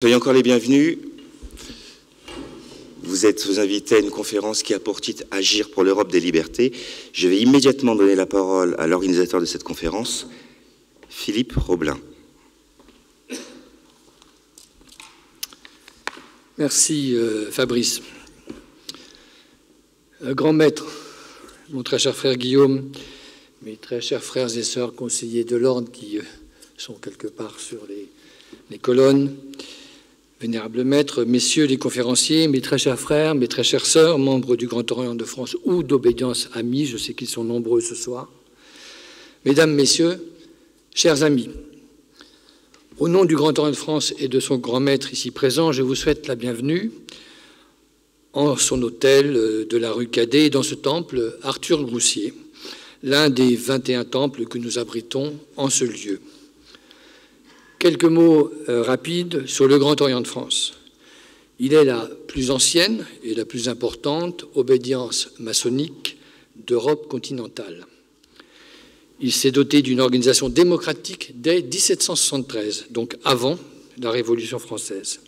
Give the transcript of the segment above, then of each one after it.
Soyez encore les bienvenus. Vous êtes invités à une conférence qui a pour titre « Agir pour l'Europe des libertés ». Je vais immédiatement donner la parole à l'organisateur de cette conférence, Philippe Roblin. Merci Fabrice. Grand maître, mon très cher frère Guillaume, mes très chers frères et sœurs conseillers de l'ordre qui sont quelque part sur les colonnes, vénérables maîtres, messieurs les conférenciers, mes très chers frères, mes très chères sœurs, membres du Grand Orient de France ou d'Obédience Amis, je sais qu'ils sont nombreux ce soir, mesdames, messieurs, chers amis, au nom du Grand Orient de France et de son grand maître ici présent, je vous souhaite la bienvenue en son hôtel de la rue Cadet et dans ce temple Arthur Groussier, l'un des 21 temples que nous abritons en ce lieu. Quelques mots rapides sur le Grand Orient de France. Il est la plus ancienne et la plus importante obédience maçonnique d'Europe continentale. Il s'est doté d'une organisation démocratique dès 1773, donc avant la Révolution française.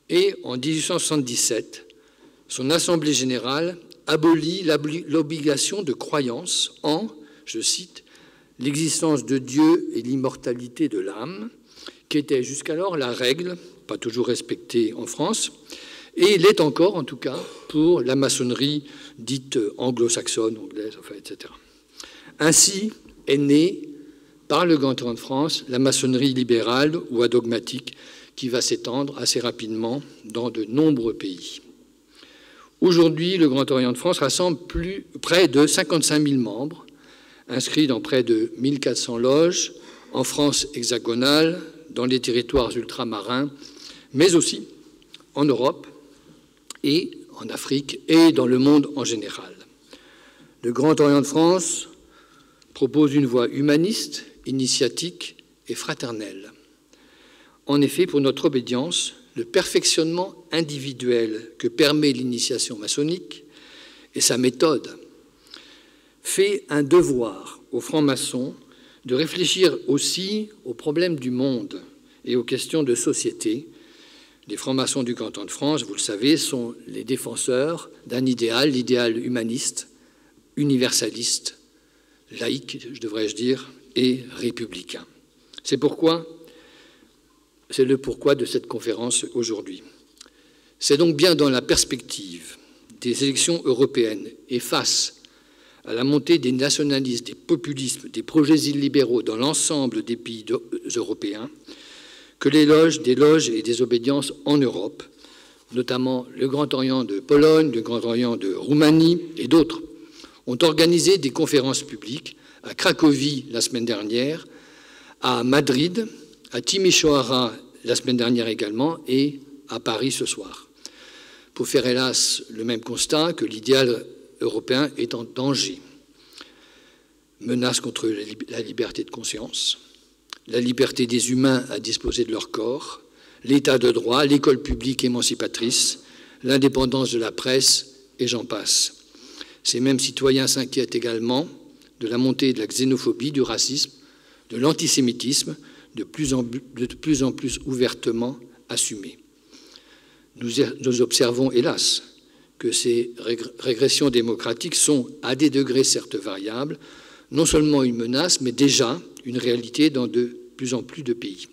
Et en 1877, son Assemblée générale abolit l'obligation de croyance en, je cite, l'existence de Dieu et l'immortalité de l'âme, qui était jusqu'alors la règle, pas toujours respectée en France, et l'est encore, en tout cas, pour la maçonnerie dite anglo-saxonne, anglaise, enfin, etc. Ainsi est née, par le Grand Orient de France, la maçonnerie libérale ou adogmatique, qui va s'étendre assez rapidement dans de nombreux pays. Aujourd'hui, le Grand Orient de France rassemble près de 55 000 membres, inscrits dans près de 1400 loges, en France hexagonale, dans les territoires ultramarins, mais aussi en Europe et en Afrique et dans le monde en général. Le Grand Orient de France propose une voie humaniste, initiatique et fraternelle. En effet, pour notre obédience, le perfectionnement individuel que permet l'initiation maçonnique et sa méthode fait un devoir aux francs-maçons de réfléchir aussi aux problèmes du monde et aux questions de société. Les francs-maçons du Grand Orient de France, vous le savez, sont les défenseurs d'un idéal, l'idéal humaniste, universaliste, laïque, devrais-je dire, et républicain. C'est le pourquoi de cette conférence aujourd'hui. C'est donc bien dans la perspective des élections européennes et face à la montée des nationalismes, des populismes, des projets illibéraux dans l'ensemble des pays européens, que des loges et des obédiences en Europe, notamment le Grand Orient de Pologne, le Grand Orient de Roumanie et d'autres, ont organisé des conférences publiques à Cracovie la semaine dernière, à Madrid, à Timișoara la semaine dernière également et à Paris ce soir, pour faire hélas le même constat que l'idéal européen est en danger. Menace contre la liberté de conscience, la liberté des humains à disposer de leur corps, l'état de droit, l'école publique émancipatrice, l'indépendance de la presse, et j'en passe. Ces mêmes citoyens s'inquiètent également de la montée de la xénophobie, du racisme, de l'antisémitisme, de plus en plus ouvertement assumés. Nous observons, hélas, que ces régressions démocratiques sont, à des degrés certes variables, non seulement une menace, mais déjà une réalité dans de plus en plus de pays.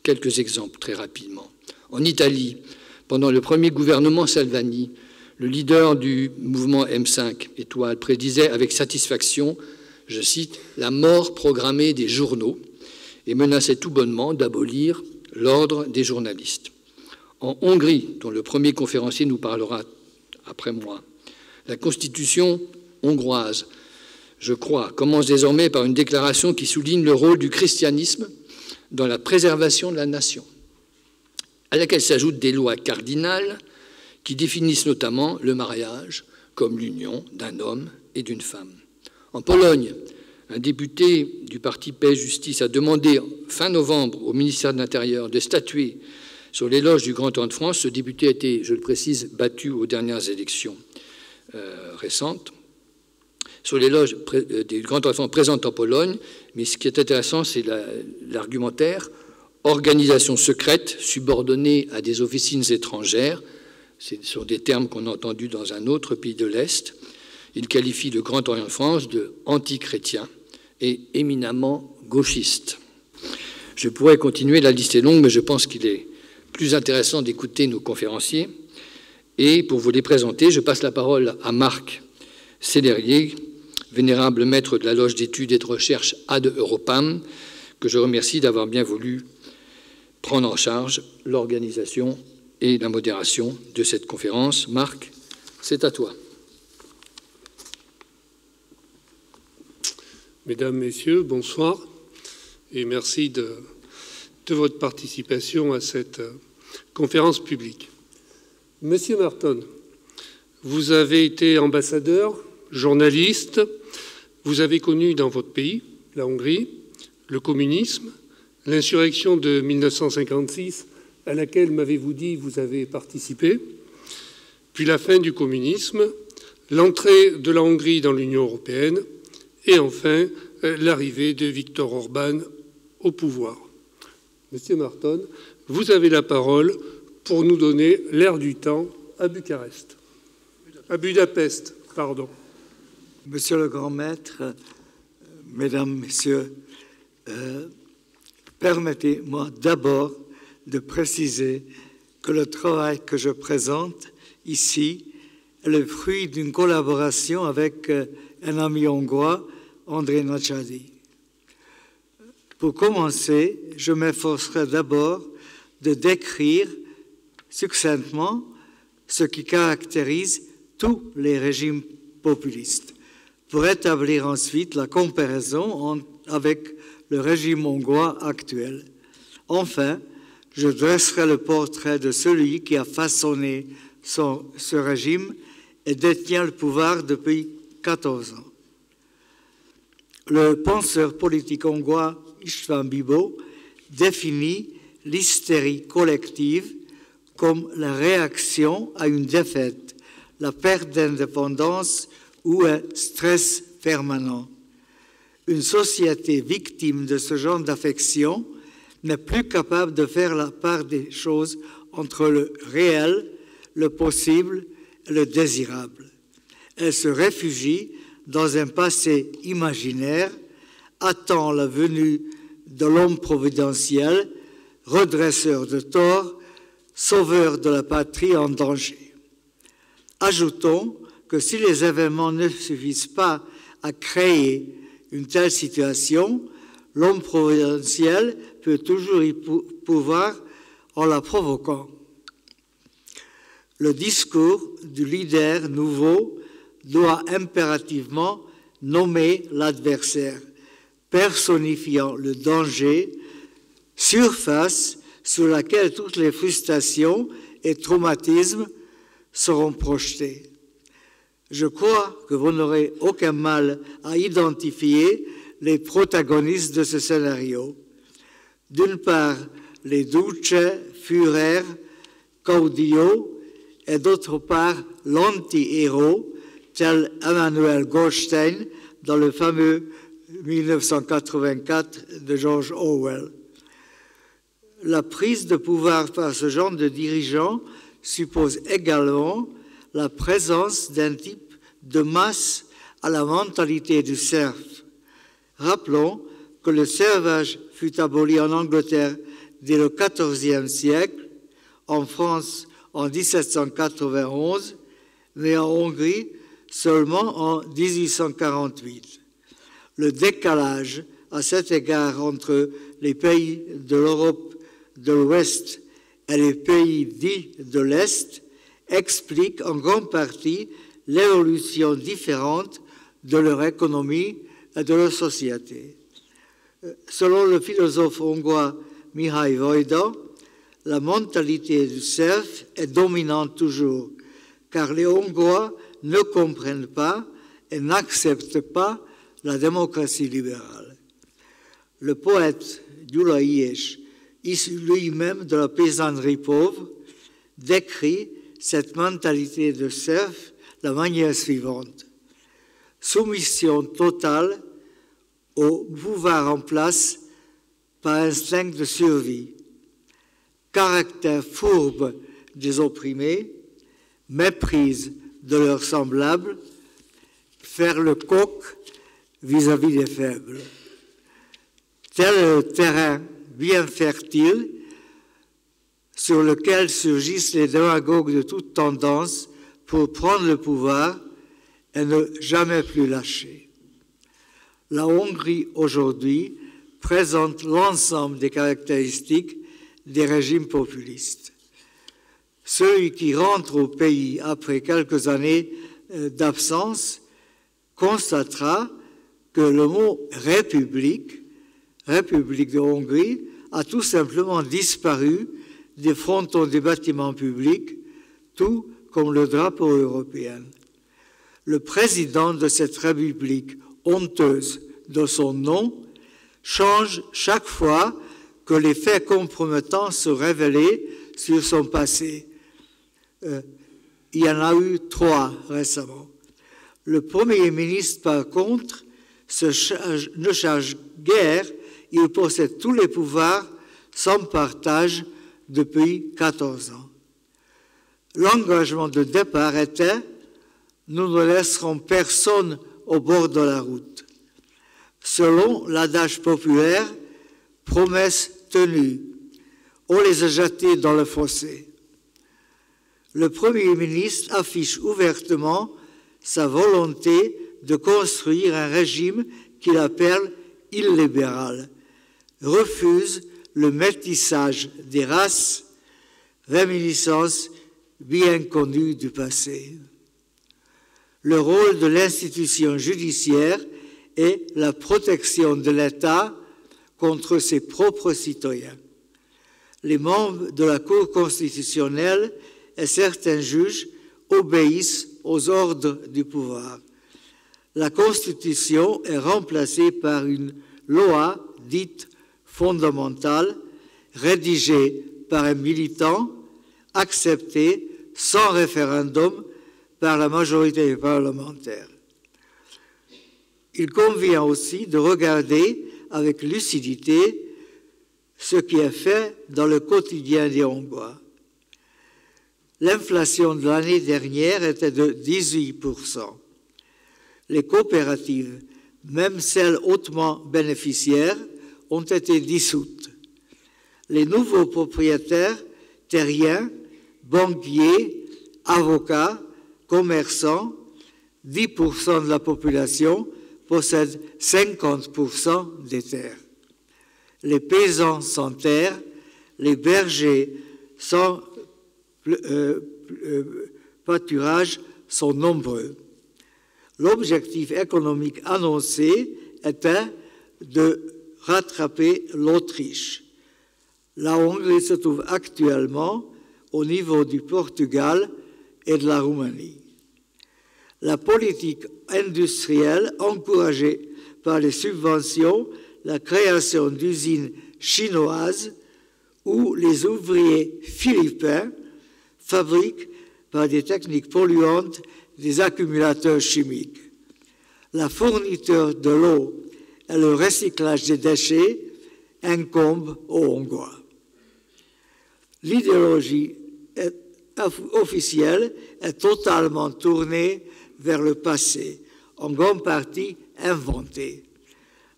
Quelques exemples très rapidement. En Italie, pendant le premier gouvernement Salvini, le leader du mouvement M5 Étoile prédisait avec satisfaction, je cite, « la mort programmée des journaux » et menaçait tout bonnement d'abolir l'ordre des journalistes. En Hongrie, dont le premier conférencier nous parlera après moi, la constitution hongroise, je crois, commence désormais par une déclaration qui souligne le rôle du christianisme dans la préservation de la nation, à laquelle s'ajoutent des lois cardinales qui définissent notamment le mariage comme l'union d'un homme et d'une femme. En Pologne, un député du parti Paix et Justice a demandé fin novembre au ministère de l'Intérieur de statuer sur l'éloge du Grand Orient de France. Ce député a été, je le précise, battu aux dernières élections récentes. Sur l'éloge du Grand Orient présente en Pologne, mais ce qui est intéressant, c'est l'argumentaire. organisation secrète subordonnée à des officines étrangères. Ce sont des termes qu'on a entendus dans un autre pays de l'Est. Il qualifie le Grand Orient de France de anti-chrétien et éminemment gauchiste. Je pourrais continuer, la liste est longue, mais je pense qu'il est plus intéressant d'écouter nos conférenciers. Et pour vous les présenter, je passe la parole à Marc Sellerier, vénérable maître de la loge d'études et de recherche Ad Europam, que je remercie d'avoir bien voulu prendre en charge l'organisation et la modération de cette conférence. Marc, c'est à toi. Mesdames, Messieurs, bonsoir et merci de votre participation à cette conférence publique. Monsieur Marton, vous avez été ambassadeur, journaliste, vous avez connu dans votre pays, la Hongrie, le communisme, l'insurrection de 1956 à laquelle, m'avez-vous dit, vous avez participé, puis la fin du communisme, l'entrée de la Hongrie dans l'Union européenne et enfin l'arrivée de Viktor Orban au pouvoir. Monsieur Marton, vous avez la parole pour nous donner l'air du temps à Bucarest. À Budapest, pardon. Monsieur le grand maître, mesdames, messieurs, permettez-moi d'abord de préciser que le travail que je présente ici est le fruit d'une collaboration avec un ami hongrois, André Nachadi. Pour commencer, je m'efforcerai d'abord de décrire succinctement ce qui caractérise tous les régimes populistes, pour établir ensuite la comparaison avec le régime hongrois actuel. Enfin, je dresserai le portrait de celui qui a façonné ce régime et détient le pouvoir depuis 14 ans. Le penseur politique hongrois István Bibo définit l'hystérie collective comme la réaction à une défaite, la perte d'indépendance ou un stress permanent. Une société victime de ce genre d'affection n'est plus capable de faire la part des choses entre le réel, le possible et le désirable. Elle se réfugie dans un passé imaginaire, attend la venue de l'homme providentiel, redresseur de tort, sauveur de la patrie en danger. Ajoutons que si les événements ne suffisent pas à créer une telle situation, l'homme providentiel peut toujours y pouvoir en la provoquant. Le discours du leader nouveau doit impérativement nommer l'adversaire, personnifiant le danger, surface sur laquelle toutes les frustrations et traumatismes seront projetés. Je crois que vous n'aurez aucun mal à identifier les protagonistes de ce scénario. D'une part, les Duce, Führer, Caudillo, et d'autre part, l'anti-héros, tel Emmanuel Goldstein dans le fameux 1984 de George Orwell. La prise de pouvoir par ce genre de dirigeants suppose également la présence d'un type de masse à la mentalité du serf. Rappelons que le servage fut aboli en Angleterre dès le XIVe siècle, en France en 1791, mais en Hongrie seulement en 1848. Le décalage à cet égard entre les pays de l'Europe de l'Ouest et les pays dits de l'Est explique en grande partie l'évolution différente de leur économie et de leur société. Selon le philosophe hongrois Mihály Vajda, la mentalité du serf est dominante toujours, car les Hongrois ne comprennent pas et n'acceptent pas la démocratie libérale. Le poète Gyula Ilyesh, issu lui-même de la paysannerie pauvre, décrit cette mentalité de serf de la manière suivante. Soumission totale au pouvoir en place par instinct de survie, caractère fourbe des opprimés, méprise de leurs semblables, faire le coq vis-à-vis des faibles. Tel est le terrain bien fertile sur lequel surgissent les démagogues de toute tendance pour prendre le pouvoir et ne jamais plus lâcher. La Hongrie aujourd'hui présente l'ensemble des caractéristiques des régimes populistes. Celui qui rentre au pays après quelques années d'absence constatera que le mot République de Hongrie, a tout simplement disparu des frontons des bâtiments publics, tout comme le drapeau européen. Le président de cette République honteuse de son nom change chaque fois que les faits compromettants se révélaient sur son passé. Il y en a eu 3 récemment. Le Premier ministre, par contre, ne charge guère, il possède tous les pouvoirs sans partage depuis 14 ans. L'engagement de départ était « Nous ne laisserons personne au bord de la route ». Selon l'adage populaire, promesse tenue, on les a jetés dans le fossé. Le Premier ministre affiche ouvertement sa volonté de construire un régime qu'il appelle illibéral, refuse le métissage des races, réminiscence bien connue du passé. Le rôle de l'institution judiciaire est la protection de l'État contre ses propres citoyens. Les membres de la Cour constitutionnelle et certains juges obéissent aux ordres du pouvoir. La Constitution est remplacée par une loi dite fondamentale, rédigée par un militant, acceptée sans référendum par la majorité parlementaire. Il convient aussi de regarder avec lucidité ce qui est fait dans le quotidien des Hongrois. L'inflation de l'année dernière était de 18%. Les coopératives, même celles hautement bénéficiaires, ont été dissoutes. Les nouveaux propriétaires terriens, banquiers, avocats, commerçants, 10% de la population possèdent 50% des terres. Les paysans sans terre, les bergers sans pâturage sont nombreux. L'objectif économique annoncé était de rattraper l'Autriche. La Hongrie se trouve actuellement au niveau du Portugal et de la Roumanie. La politique industrielle encouragée par les subventions, la création d'usines chinoises où les ouvriers philippins fabriquent par des techniques polluantes des accumulateurs chimiques. La fourniture de l'eau et le recyclage des déchets incombent aux Hongrois. L'idéologie officielle est totalement tournée vers le passé, en grande partie inventée.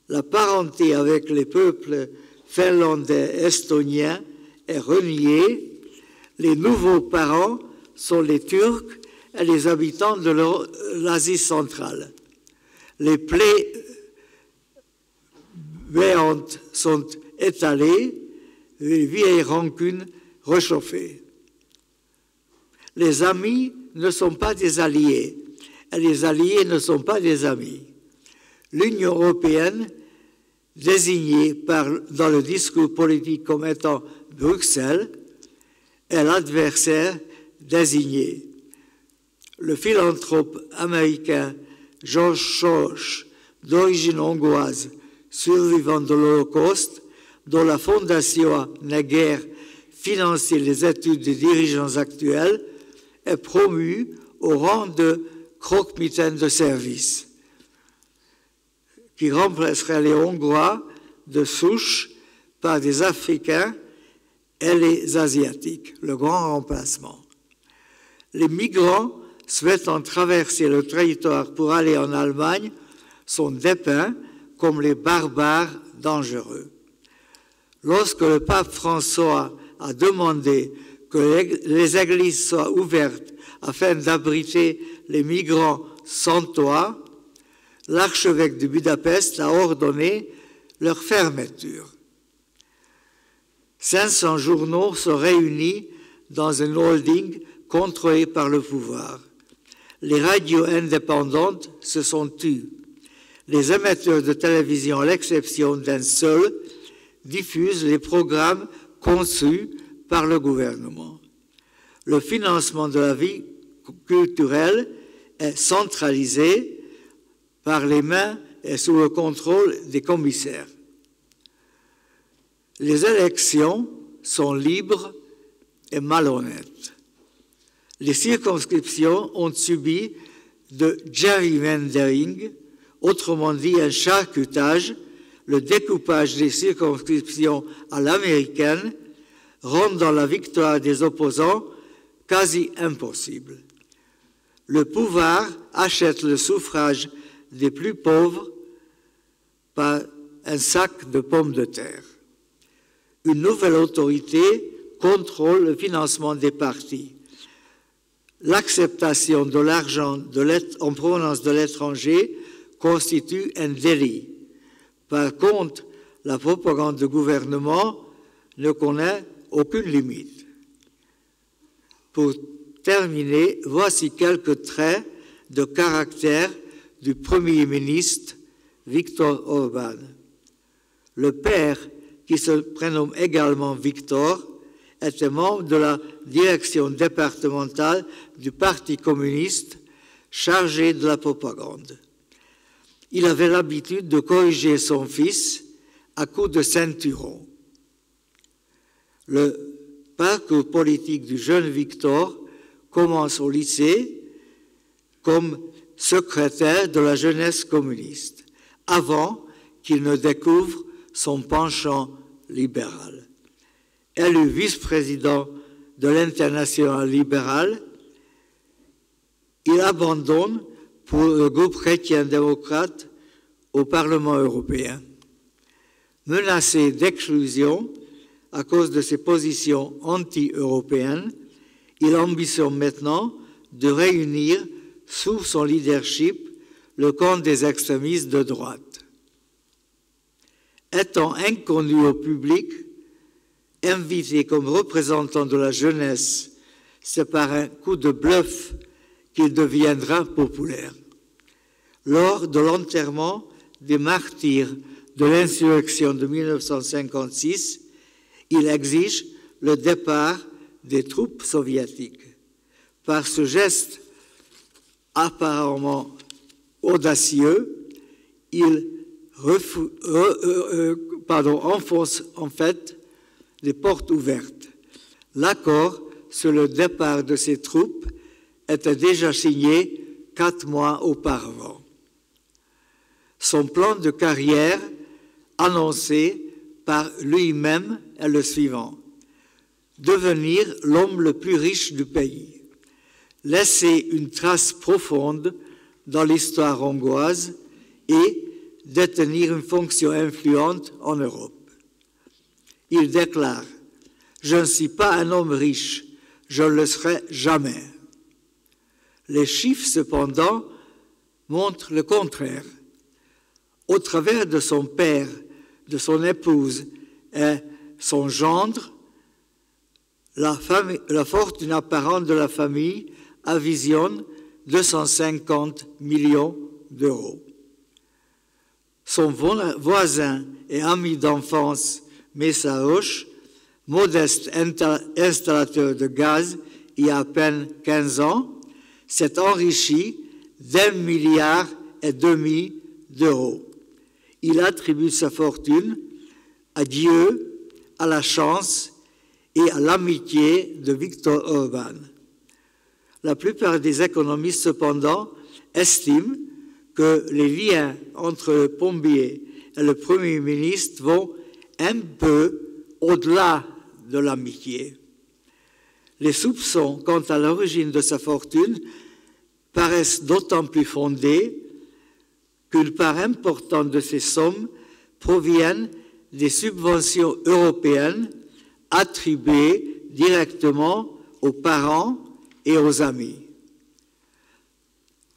La parenté avec les peuples finlandais et estoniens est reniée. Les nouveaux parents sont les Turcs et les habitants de l'Asie centrale. Les plaies béantes sont étalées, les vieilles rancunes réchauffées. Les amis ne sont pas des alliés, et les alliés ne sont pas des amis. L'Union européenne, désignée dans le discours politique comme étant Bruxelles, est l'adversaire désigné. Le philanthrope américain George Soros, d'origine hongroise, survivant de l'Holocauste, dont la fondation n'a guère financé les études des dirigeants actuels, est promu au rang de croque-mitaine de service, qui remplacerait les Hongrois de souche par des Africains et les Asiatiques, le grand remplacement. Les migrants souhaitant traverser le territoire pour aller en Allemagne sont dépeints comme les barbares dangereux. Lorsque le pape François a demandé que les églises soient ouvertes afin d'abriter les migrants sans toit, l'archevêque de Budapest a ordonné leur fermeture. 500 journaux sont réunis dans un holding contrôlé par le pouvoir. Les radios indépendantes se sont tues. Les émetteurs de télévision, à l'exception d'un seul, diffusent les programmes conçus par le gouvernement. Le financement de la vie culturelle est centralisé par les mains et sous le contrôle des commissaires. Les élections sont libres et malhonnêtes. Les circonscriptions ont subi de gerrymandering, autrement dit un charcutage, le découpage des circonscriptions à l'américaine, rendant la victoire des opposants quasi impossible. Le pouvoir achète le suffrage des plus pauvres par un sac de pommes de terre. Une nouvelle autorité contrôle le financement des partis. L'acceptation de l'argent en provenance de l'étranger constitue un délit. Par contre, la propagande du gouvernement ne connaît aucune limite. Pour terminer, voici quelques traits de caractère du Premier ministre Viktor Orbán. Le père, qui se prénomme également Viktor, était membre de la direction départementale du Parti communiste chargé de la propagande. Il avait l'habitude de corriger son fils à coups de ceinturon. Le parcours politique du jeune Viktor commence au lycée comme secrétaire de la jeunesse communiste, avant qu'il ne découvre son penchant libéral. Élu vice-président de l'Internationale libérale, il abandonne pour le groupe chrétien-démocrate au Parlement européen. Menacé d'exclusion à cause de ses positions anti-européennes, il ambitionne maintenant de réunir sous son leadership le camp des extrémistes de droite. Étant inconnu au public, invité comme représentant de la jeunesse, c'est par un coup de bluff qu'il deviendra populaire. Lors de l'enterrement des martyrs de l'insurrection de 1956, il exige le départ des troupes soviétiques. Par ce geste apparemment audacieux, il enfonce en fait des portes ouvertes. L'accord sur le départ de ces troupes était déjà signé 4 mois auparavant. Son plan de carrière, annoncé par lui-même, est le suivant: devenir l'homme le plus riche du pays, laisser une trace profonde dans l'histoire hongroise et détenir une fonction influente en Europe. Il déclare: « Je ne suis pas un homme riche, je ne le serai jamais. » Les chiffres, cependant, montrent le contraire. Au travers de son père, de son épouse et son gendre, la fortune apparente de la famille avisionne 250 millions d'euros. Son voisin et ami d'enfance, Mészáros, modeste installateur de gaz il y a à peine 15 ans, s'est enrichi d'1,5 milliard d'euros. Il attribue sa fortune à Dieu, à la chance et à l'amitié de Viktor Orbán. La plupart des économistes, cependant, estiment que les liens entre le plombier et le Premier ministre vont un peu au-delà de l'amitié. Les soupçons quant à l'origine de sa fortune paraissent d'autant plus fondés qu'une part importante de ces sommes proviennent des subventions européennes attribuées directement aux parents et aux amis.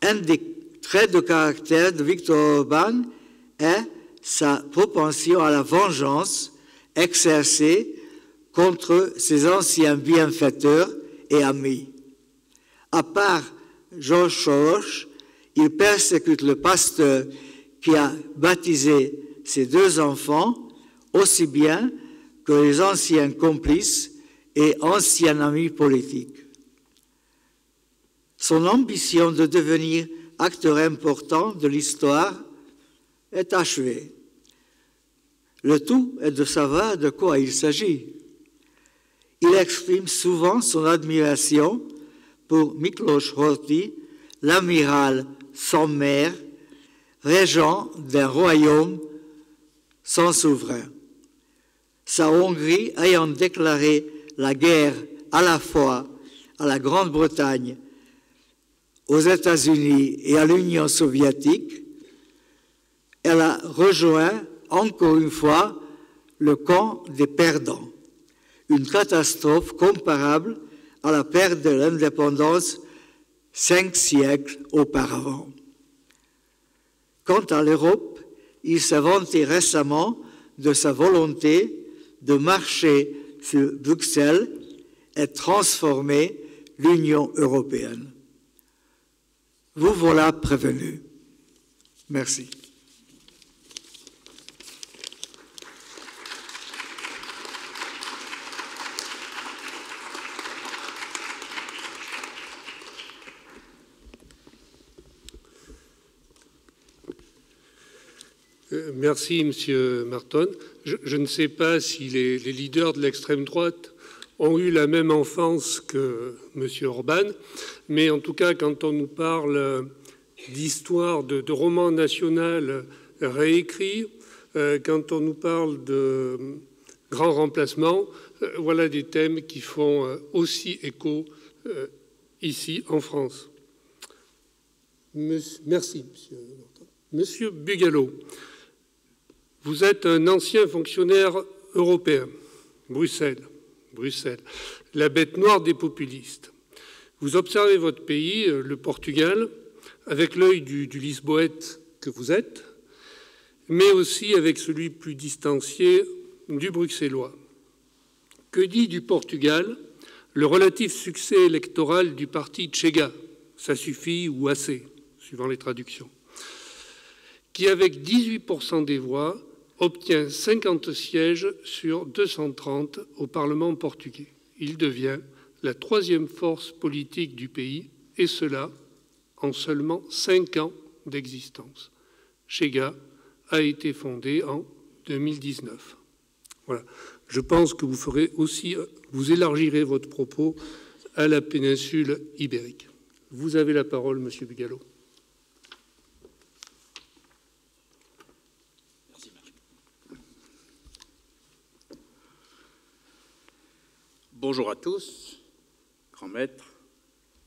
Un des traits de caractère de Viktor Orban est sa propension à la vengeance exercée contre ses anciens bienfaiteurs et amis. À part George Soros, il persécute le pasteur qui a baptisé ses deux enfants, aussi bien que les anciens complices et anciens amis politiques. Son ambition de devenir acteur important de l'histoire est achevée. Le tout est de savoir de quoi il s'agit. Il exprime souvent son admiration pour Miklos Horthy, l'amiral sans mer, régent d'un royaume sans souverain. Sa Hongrie ayant déclaré la guerre à la fois à la Grande-Bretagne, aux États-Unis et à l'Union soviétique, elle a rejoint encore une fois le camp des perdants, une catastrophe comparable à la perte de l'indépendance 5 siècles auparavant. Quant à l'Europe, il s'est vanté récemment de sa volonté de marcher sur Bruxelles et transformer l'Union européenne. Vous voilà prévenus. Merci. Merci, Monsieur Marton. Je ne sais pas si les leaders de l'extrême droite ont eu la même enfance que Monsieur Orban, mais en tout cas, quand on nous parle d'histoire, de roman national réécrit, quand on nous parle de grands remplacements, voilà des thèmes qui font aussi écho ici en France. Merci, Monsieur Marton. Monsieur Bugallo. Vous êtes un ancien fonctionnaire européen, Bruxelles, la bête noire des populistes. Vous observez votre pays, le Portugal, avec l'œil du Lisboète que vous êtes, mais aussi avec celui plus distancié du Bruxellois. Que dit du Portugal le relatif succès électoral du parti Chega, ça suffit ou assez, suivant les traductions, qui avec 18% des voix obtient 50 sièges sur 230 au Parlement portugais. Il devient la troisième force politique du pays, et cela en seulement 5 ans d'existence. Chega a été fondé en 2019. Voilà. Je pense que vous élargirez votre propos à la péninsule ibérique. Vous avez la parole, Monsieur Bugallo. Bonjour à tous, grands maîtres,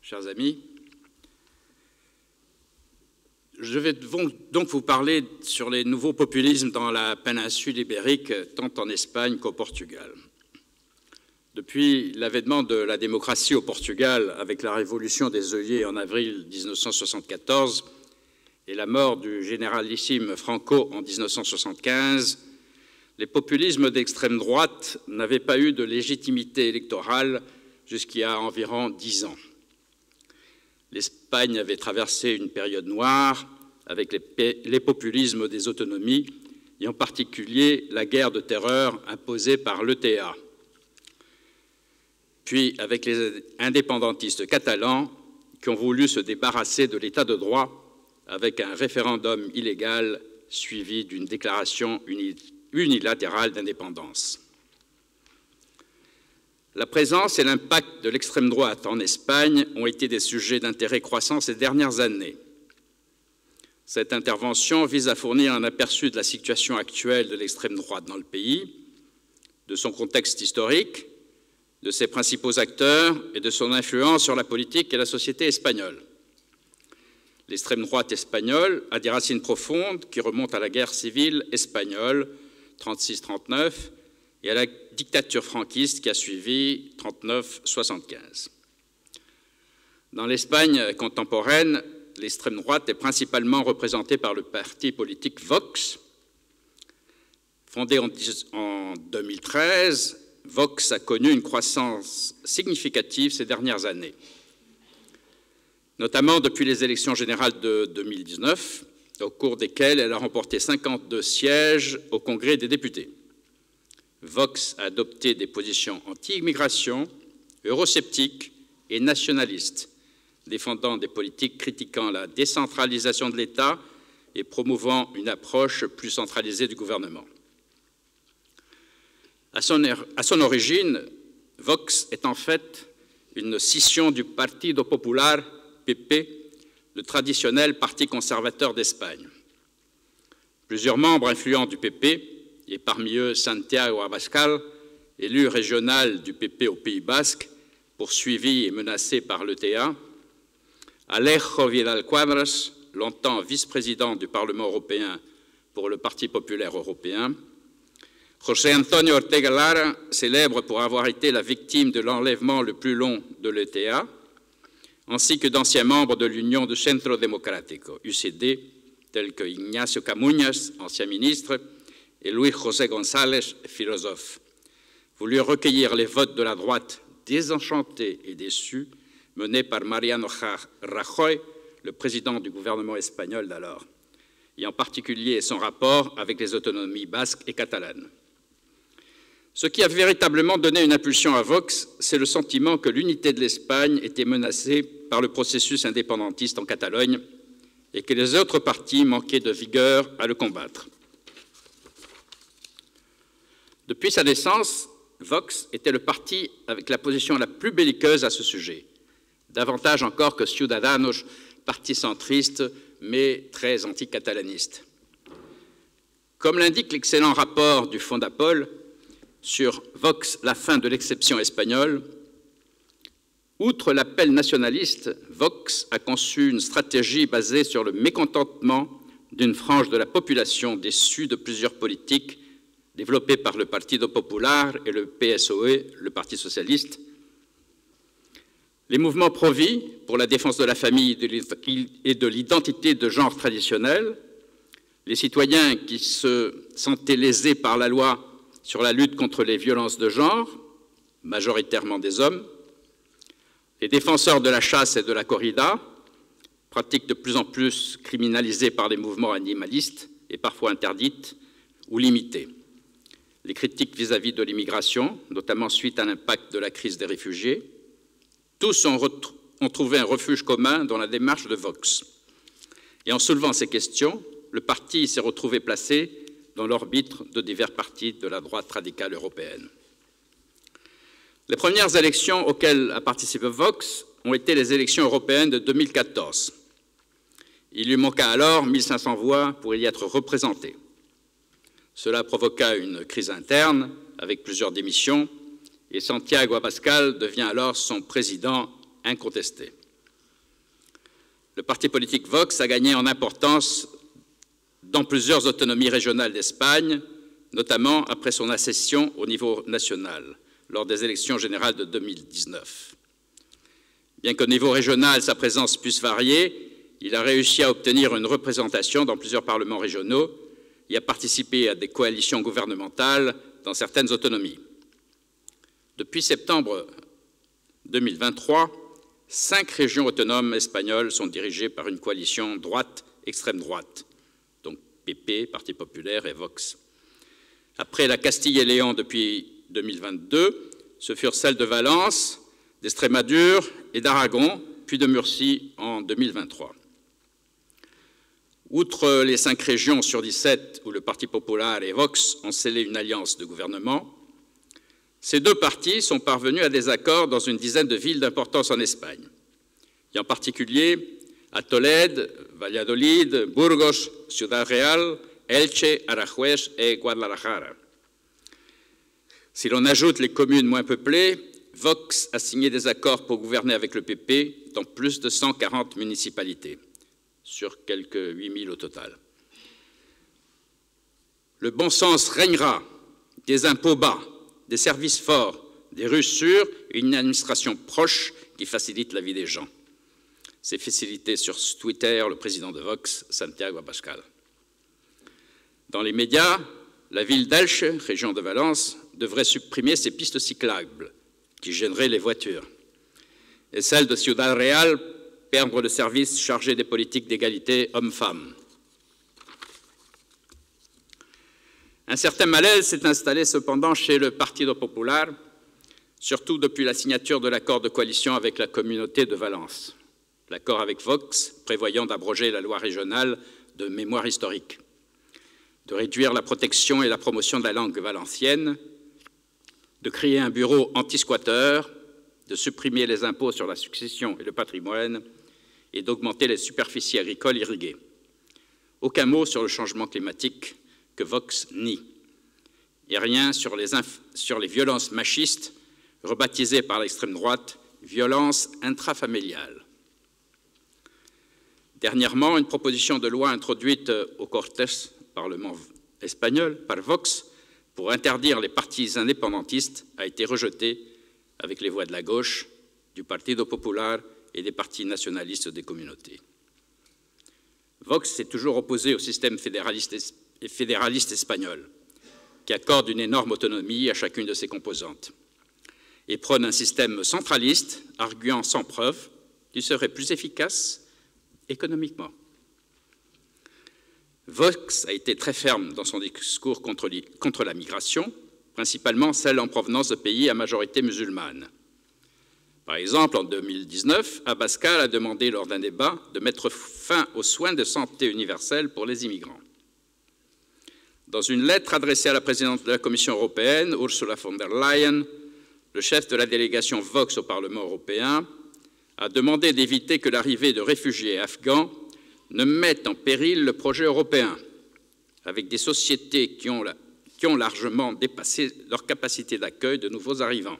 chers amis. Je vais donc vous parler sur les nouveaux populismes dans la péninsule ibérique, tant en Espagne qu'au Portugal. Depuis l'avènement de la démocratie au Portugal, avec la révolution des œillets en avril 1974 et la mort du généralissime Franco en 1975, les populismes d'extrême droite n'avaient pas eu de légitimité électorale jusqu'à environ 10 ans. L'Espagne avait traversé une période noire avec les populismes des autonomies et en particulier la guerre de terreur imposée par l'ETA. Puis avec les indépendantistes catalans qui ont voulu se débarrasser de l'état de droit avec un référendum illégal suivi d'une déclaration unilatérale d'indépendance. La présence et l'impact de l'extrême droite en Espagne ont été des sujets d'intérêt croissant ces dernières années. Cette intervention vise à fournir un aperçu de la situation actuelle de l'extrême droite dans le pays, de son contexte historique de ses principaux acteurs et de son influence sur la politique et la société espagnole. L'extrême droite espagnole a des racines profondes qui remontent à la guerre civile espagnole 36-39 et à la dictature franquiste qui a suivi 39-75. Dans l'Espagne contemporaine, l'extrême droite est principalement représentée par le parti politique Vox. Fondé en 2013, Vox a connu une croissance significative ces dernières années, notamment depuis les élections générales de 2019, au cours desquelles elle a remporté 52 sièges au Congrès des députés. Vox a adopté des positions anti-immigration, eurosceptiques et nationalistes, défendant des politiques critiquant la décentralisation de l'État et promouvant une approche plus centralisée du gouvernement. À son origine, Vox est en fait une scission du Partido Popular, PP, le traditionnel parti conservateur d'Espagne. Plusieurs membres influents du PP, et parmi eux Santiago Abascal, élu régional du PP au Pays Basque, poursuivi et menacé par l'ETA, Alejo Vidal Quadras, longtemps vice-président du Parlement européen pour le Parti populaire européen, José Antonio Ortega Lara, célèbre pour avoir été la victime de l'enlèvement le plus long de l'ETA, ainsi que d'anciens membres de l'Union du Centro Democrático, UCD, tels que Ignacio Camuñas, ancien ministre, et Luis José González, philosophe, voulurent recueillir les votes de la droite désenchantée et déçue, menée par Mariano Rajoy, le président du gouvernement espagnol d'alors, et en particulier son rapport avec les autonomies basques et catalanes. Ce qui a véritablement donné une impulsion à Vox, c'est le sentiment que l'unité de l'Espagne était menacée par le processus indépendantiste en Catalogne et que les autres partis manquaient de vigueur à le combattre. Depuis sa naissance, Vox était le parti avec la position la plus belliqueuse à ce sujet, davantage encore que Ciudadanos, parti centriste mais très anticatalaniste. Comme l'indique l'excellent rapport du Fondapol sur Vox, la fin de l'exception espagnole, outre l'appel nationaliste, Vox a conçu une stratégie basée sur le mécontentement d'une frange de la population déçue de plusieurs politiques développées par le Partido Popular et le PSOE, le Parti socialiste. Les mouvements pro-vie pour la défense de la famille et de l'identité de genre traditionnelle, les citoyens qui se sentaient lésés par la loi sur la lutte contre les violences de genre, majoritairement des hommes, les défenseurs de la chasse et de la corrida, pratiques de plus en plus criminalisées par les mouvements animalistes et parfois interdites ou limitées, les critiques vis-à-vis de l'immigration, notamment suite à l'impact de la crise des réfugiés, tous ont trouvé un refuge commun dans la démarche de Vox. Et en soulevant ces questions, le parti s'est retrouvé placé dans l'orbite de divers partis de la droite radicale européenne. Les premières élections auxquelles a participé Vox ont été les élections européennes de 2014. Il lui manqua alors 1500 voix pour y être représenté. Cela provoqua une crise interne avec plusieurs démissions et Santiago Abascal devient alors son président incontesté. Le parti politique Vox a gagné en importance dans plusieurs autonomies régionales d'Espagne, notamment après son accession au niveau national, lors des élections générales de 2019. Bien qu'au niveau régional, sa présence puisse varier, il a réussi à obtenir une représentation dans plusieurs parlements régionaux et a participé à des coalitions gouvernementales dans certaines autonomies. Depuis septembre 2023, 5 régions autonomes espagnoles sont dirigées par une coalition droite-extrême droite, donc PP, Parti populaire et Vox. Après la Castille et Léon depuis 2022, ce furent celles de Valence, d'Estrémadure et d'Aragon, puis de Murcie en 2023. Outre les 5 régions sur 17 où le Parti populaire et Vox ont scellé une alliance de gouvernement, ces 2 partis sont parvenus à des accords dans une dizaine de villes d'importance en Espagne, et en particulier à Tolède, Valladolid, Burgos, Ciudad Real, Elche, Aranjuez et Guadalajara. Si l'on ajoute les communes moins peuplées, Vox a signé des accords pour gouverner avec le PP dans plus de 140 municipalités, sur quelques 8000 au total. Le bon sens régnera, des impôts bas, des services forts, des rues sûres et une administration proche qui facilite la vie des gens. C'est facilité sur Twitter le président de Vox, Santiago Abascal. Dans les médias, la ville d'Elche, région de Valence, devrait supprimer ses pistes cyclables qui gêneraient les voitures, et celle de Ciudad Real perdre le service chargé des politiques d'égalité hommes-femmes. Un certain malaise s'est installé cependant chez le Partido Popular, surtout depuis la signature de l'accord de coalition avec la communauté de Valence, l'accord avec Vox prévoyant d'abroger la loi régionale de mémoire historique, de réduire la protection et la promotion de la langue valencienne, de créer un bureau anti-squatteur, de supprimer les impôts sur la succession et le patrimoine et d'augmenter les superficies agricoles irriguées. Aucun mot sur le changement climatique que Vox nie, et rien sur les violences machistes, rebaptisées par l'extrême droite violences intrafamiliales. Dernièrement, une proposition de loi introduite au Cortes, Parlement espagnol, par Vox, pour interdire les partis indépendantistes, a été rejetée avec les voix de la gauche, du Partido Popular et des partis nationalistes des communautés. Vox s'est toujours opposé au système fédéraliste espagnol, qui accorde une énorme autonomie à chacune de ses composantes, et prône un système centraliste, arguant sans preuve, qui serait plus efficace économiquement. Vox a été très ferme dans son discours contre la migration, principalement celle en provenance de pays à majorité musulmane. Par exemple, en 2019, Abascal a demandé lors d'un débat de mettre fin aux soins de santé universels pour les immigrants. Dans une lettre adressée à la présidente de la Commission européenne, Ursula von der Leyen, le chef de la délégation Vox au Parlement européen a demandé d'éviter que l'arrivée de réfugiés afghans ne mette en péril le projet européen, avec des sociétés qui ont largement dépassé leur capacité d'accueil de nouveaux arrivants.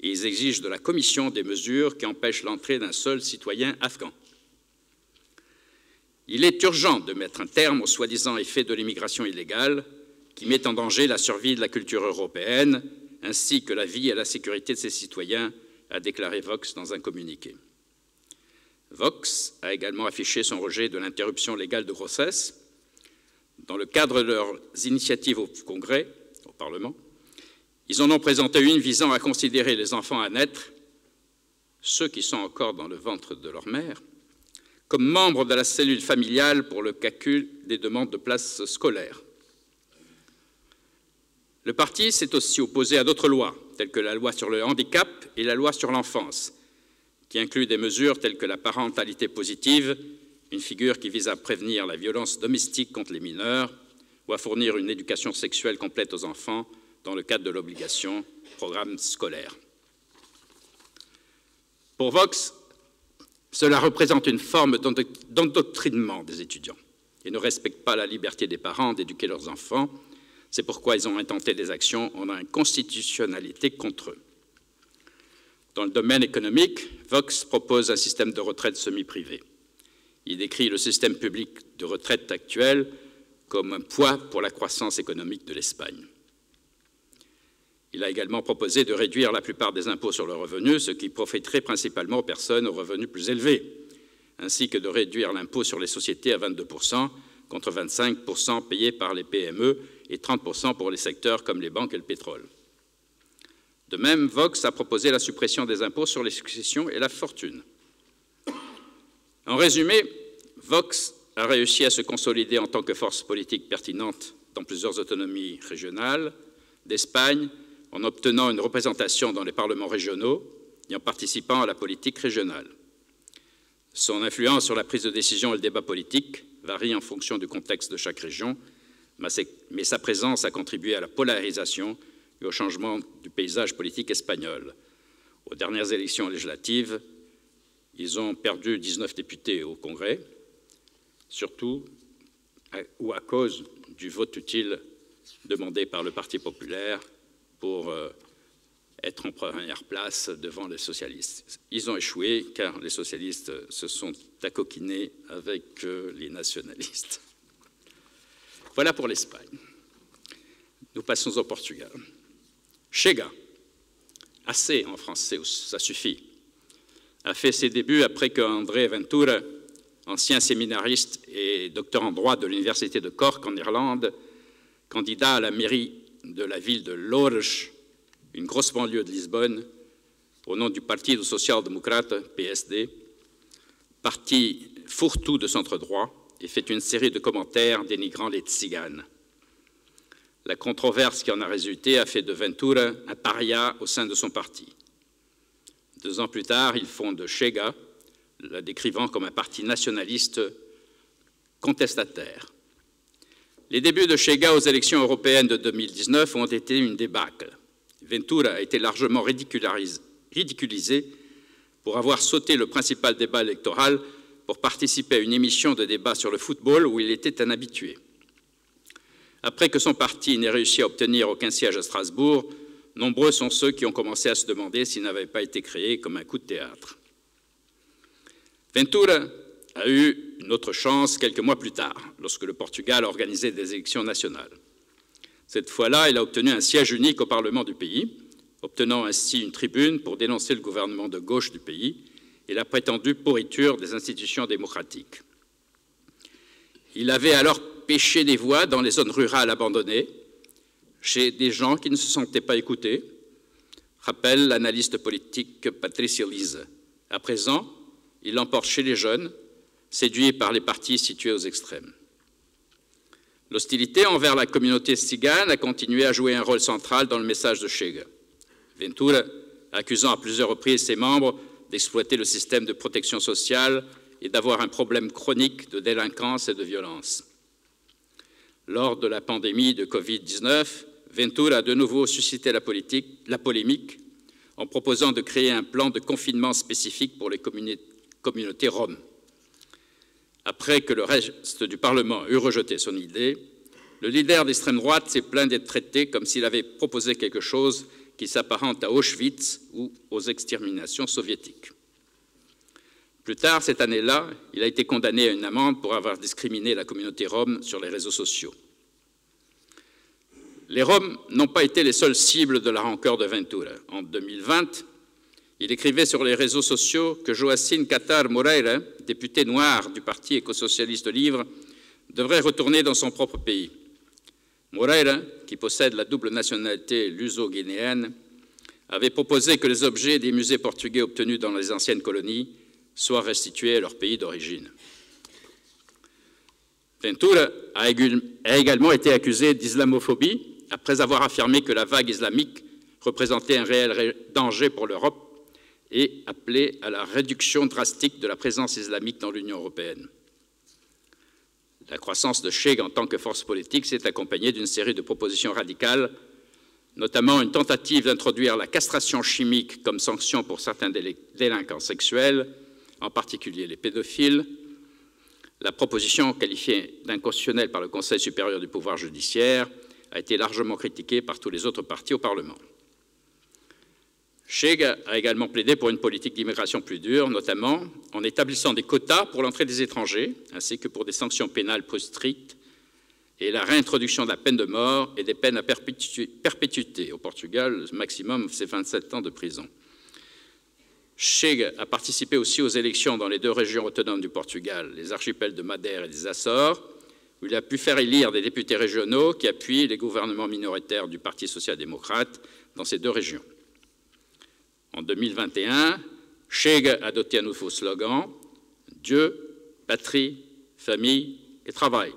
Et ils exigent de la Commission des mesures qui empêchent l'entrée d'un seul citoyen afghan. Il est urgent de mettre un terme aux soi-disant effets de l'immigration illégale qui met en danger la survie de la culture européenne ainsi que la vie et la sécurité de ses citoyens, a déclaré Vox dans un communiqué. Vox a également affiché son rejet de l'interruption légale de grossesse. Dans le cadre de leurs initiatives au Congrès, au Parlement, ils en ont présenté une visant à considérer les enfants à naître, ceux qui sont encore dans le ventre de leur mère, comme membres de la cellule familiale pour le calcul des demandes de places scolaires. Le parti s'est aussi opposé à d'autres lois, telles que la loi sur le handicap et la loi sur l'enfance, qui incluent des mesures telles que la parentalité positive, une figure qui vise à prévenir la violence domestique contre les mineurs ou à fournir une éducation sexuelle complète aux enfants dans le cadre de l'obligation programme scolaire. Pour Vox, cela représente une forme d'endoctrinement des étudiants et ne respecte pas la liberté des parents d'éduquer leurs enfants. C'est pourquoi ils ont intenté des actions en inconstitutionnalité contre eux. Dans le domaine économique, Vox propose un système de retraite semi-privé. Il décrit le système public de retraite actuel comme un poids pour la croissance économique de l'Espagne. Il a également proposé de réduire la plupart des impôts sur le revenu, ce qui profiterait principalement aux personnes aux revenus plus élevés, ainsi que de réduire l'impôt sur les sociétés à 22%, contre 25% payés par les PME et 30% pour les secteurs comme les banques et le pétrole. De même, Vox a proposé la suppression des impôts sur les successions et la fortune. En résumé, Vox a réussi à se consolider en tant que force politique pertinente dans plusieurs autonomies régionales d'Espagne, en obtenant une représentation dans les parlements régionaux et en participant à la politique régionale. Son influence sur la prise de décision et le débat politique varie en fonction du contexte de chaque région, mais sa présence a contribué à la polarisation et au changement du paysage politique espagnol. Aux dernières élections législatives, ils ont perdu 19 députés au Congrès, surtout ou à cause du vote utile demandé par le Parti populaire pour être en première place devant les socialistes. Ils ont échoué car les socialistes se sont acoquinés avec les nationalistes. Voilà pour l'Espagne. Nous passons au Portugal. Chega, assez en français, ça suffit, a fait ses débuts après qu'André Ventura, ancien séminariste et docteur en droit de l'université de Cork en Irlande, candidat à la mairie de la ville de Loures, une grosse banlieue de Lisbonne, au nom du Partido Social Democrate, PSD, parti fourre-tout de centre-droit, et fait une série de commentaires dénigrant les tziganes. La controverse qui en a résulté a fait de Ventura un paria au sein de son parti. 2 ans plus tard, il fonde Chega, la décrivant comme un parti nationaliste contestataire. Les débuts de Chega aux élections européennes de 2019 ont été une débâcle. Ventura a été largement ridiculisé pour avoir sauté le principal débat électoral pour participer à une émission de débat sur le football où il était un habitué. Après que son parti n'ait réussi à obtenir aucun siège à Strasbourg, nombreux sont ceux qui ont commencé à se demander s'il n'avait pas été créé comme un coup de théâtre. Ventura a eu une autre chance quelques mois plus tard, lorsque le Portugal a organisé des élections nationales. Cette fois-là, il a obtenu un siège unique au Parlement du pays, obtenant ainsi une tribune pour dénoncer le gouvernement de gauche du pays et la prétendue pourriture des institutions démocratiques. Il avait alors pêché des voix dans les zones rurales abandonnées, chez des gens qui ne se sentaient pas écoutés, rappelle l'analyste politique Patricia Lise. À présent, il l'emporte chez les jeunes, séduits par les partis situés aux extrêmes. L'hostilité envers la communauté tzigane a continué à jouer un rôle central dans le message de Chega. Ventura, accusant à plusieurs reprises ses membres d'exploiter le système de protection sociale et d'avoir un problème chronique de délinquance et de violence. Lors de la pandémie de Covid-19, Ventura a de nouveau suscité la polémique en proposant de créer un plan de confinement spécifique pour les communautés roms. Après que le reste du Parlement eut rejeté son idée, le leader d'extrême droite s'est plaint d'être traité comme s'il avait proposé quelque chose qui s'apparente à Auschwitz ou aux exterminations soviétiques. Plus tard, cette année-là, il a été condamné à une amende pour avoir discriminé la communauté rom sur les réseaux sociaux. Les Roms n'ont pas été les seules cibles de la rancœur de Ventura. En 2020, il écrivait sur les réseaux sociaux que Joacim Catar Moreira, député noir du parti écosocialiste libre, devrait retourner dans son propre pays. Moreira, qui possède la double nationalité luso-guinéenne, avait proposé que les objets des musées portugais obtenus dans les anciennes colonies soient restitués à leur pays d'origine. Ventura a également été accusé d'islamophobie après avoir affirmé que la vague islamique représentait un réel danger pour l'Europe et appelé à la réduction drastique de la présence islamique dans l'Union européenne. La croissance de Chega en tant que force politique s'est accompagnée d'une série de propositions radicales, notamment une tentative d'introduire la castration chimique comme sanction pour certains délinquants sexuels, en particulier les pédophiles. La proposition, qualifiée d'inconstitutionnelle par le Conseil supérieur du pouvoir judiciaire, a été largement critiquée par tous les autres partis au Parlement. Chega a également plaidé pour une politique d'immigration plus dure, notamment en établissant des quotas pour l'entrée des étrangers, ainsi que pour des sanctions pénales plus strictes, et la réintroduction de la peine de mort et des peines à perpétuité. Au Portugal, le maximum, c'est 27 ans de prison. Chega a participé aussi aux élections dans les 2 régions autonomes du Portugal, les archipels de Madère et des Açores, où il a pu faire élire des députés régionaux qui appuient les gouvernements minoritaires du Parti social-démocrate dans ces 2 régions. En 2021, Chega a adopté un nouveau slogan « Dieu, patrie, famille et travail »,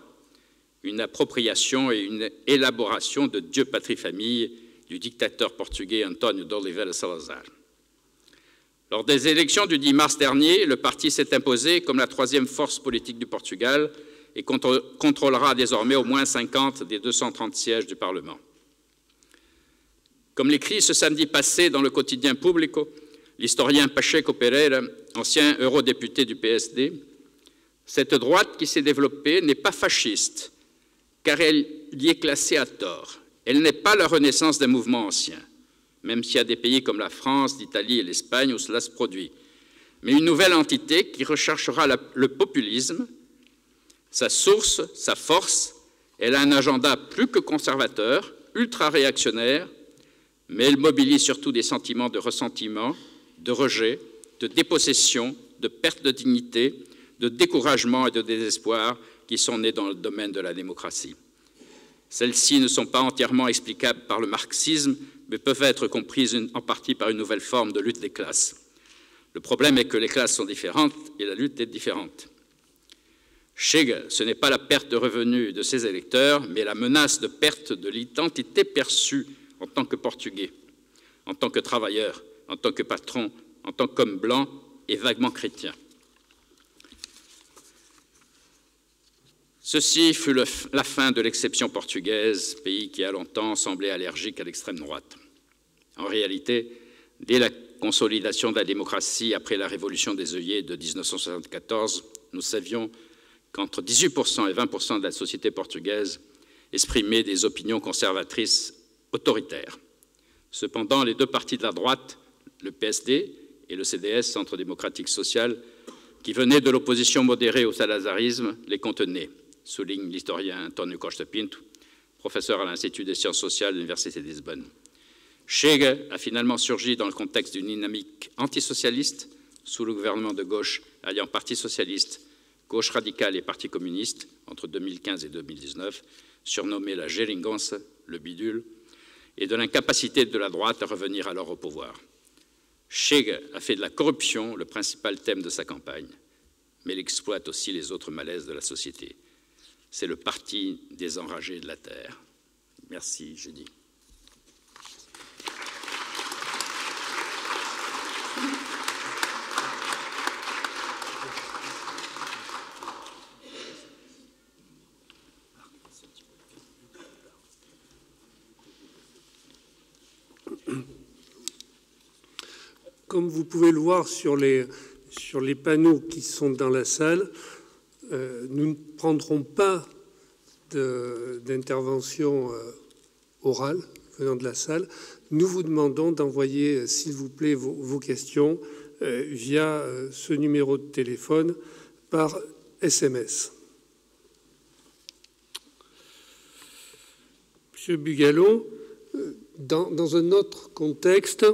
une appropriation et une élaboration de Dieu, patrie, famille du dictateur portugais António de Oliveira Salazar. Lors des élections du 10 mars dernier, le parti s'est imposé comme la 3e force politique du Portugal et contrôlera désormais au moins 50 des 230 sièges du Parlement. Comme l'écrit ce samedi passé dans le quotidien Público, l'historien Pacheco Pereira, ancien eurodéputé du PSD, cette droite qui s'est développée n'est pas fasciste, car elle y est classée à tort. Elle n'est pas la renaissance d'un mouvement ancien. même s'il y a des pays comme la France, l'Italie et l'Espagne où cela se produit. Mais une nouvelle entité qui recherchera le populisme, sa source, sa force. Elle a un agenda plus que conservateur, ultra-réactionnaire, mais elle mobilise surtout des sentiments de ressentiment, de rejet, de dépossession, de perte de dignité, de découragement et de désespoir qui sont nés dans le domaine de la démocratie. Celles-ci ne sont pas entièrement explicables par le marxisme, mais peuvent être comprises en partie par une nouvelle forme de lutte des classes. Le problème est que les classes sont différentes et la lutte est différente. Chega, ce n'est pas la perte de revenus de ses électeurs, mais la menace de perte de l'identité perçue en tant que Portugais, en tant que travailleur, en tant que patron, en tant qu'homme blanc et vaguement chrétien. Ceci fut la fin de l'exception portugaise, pays qui a longtemps semblé allergique à l'extrême droite. En réalité, dès la consolidation de la démocratie après la révolution des œillets de 1974, nous savions qu'entre 18% et 20% de la société portugaise exprimait des opinions conservatrices autoritaires. Cependant, les deux partis de la droite, le PSD et le CDS, Centre démocratique social, qui venaient de l'opposition modérée au salazarisme, les contenaient, souligne l'historien António Costa Pinto, professeur à l'Institut des sciences sociales de l'Université de Lisbonne. Chega a finalement surgi dans le contexte d'une dynamique antisocialiste sous le gouvernement de gauche alliant Parti socialiste, gauche radicale et Parti communiste entre 2015 et 2019, surnommé la Geringonça, le bidule, et de l'incapacité de la droite à revenir alors au pouvoir. Chega a fait de la corruption le principal thème de sa campagne, mais il exploite aussi les autres malaises de la société. C'est le parti des enragés de la terre. Merci, Judy. Comme vous pouvez le voir sur les panneaux qui sont dans la salle, nous ne prendrons pas d'intervention orale venant de la salle. Nous vous demandons d'envoyer, s'il vous plaît, vos questions via ce numéro de téléphone par SMS. Monsieur Bugalon, dans un autre contexte,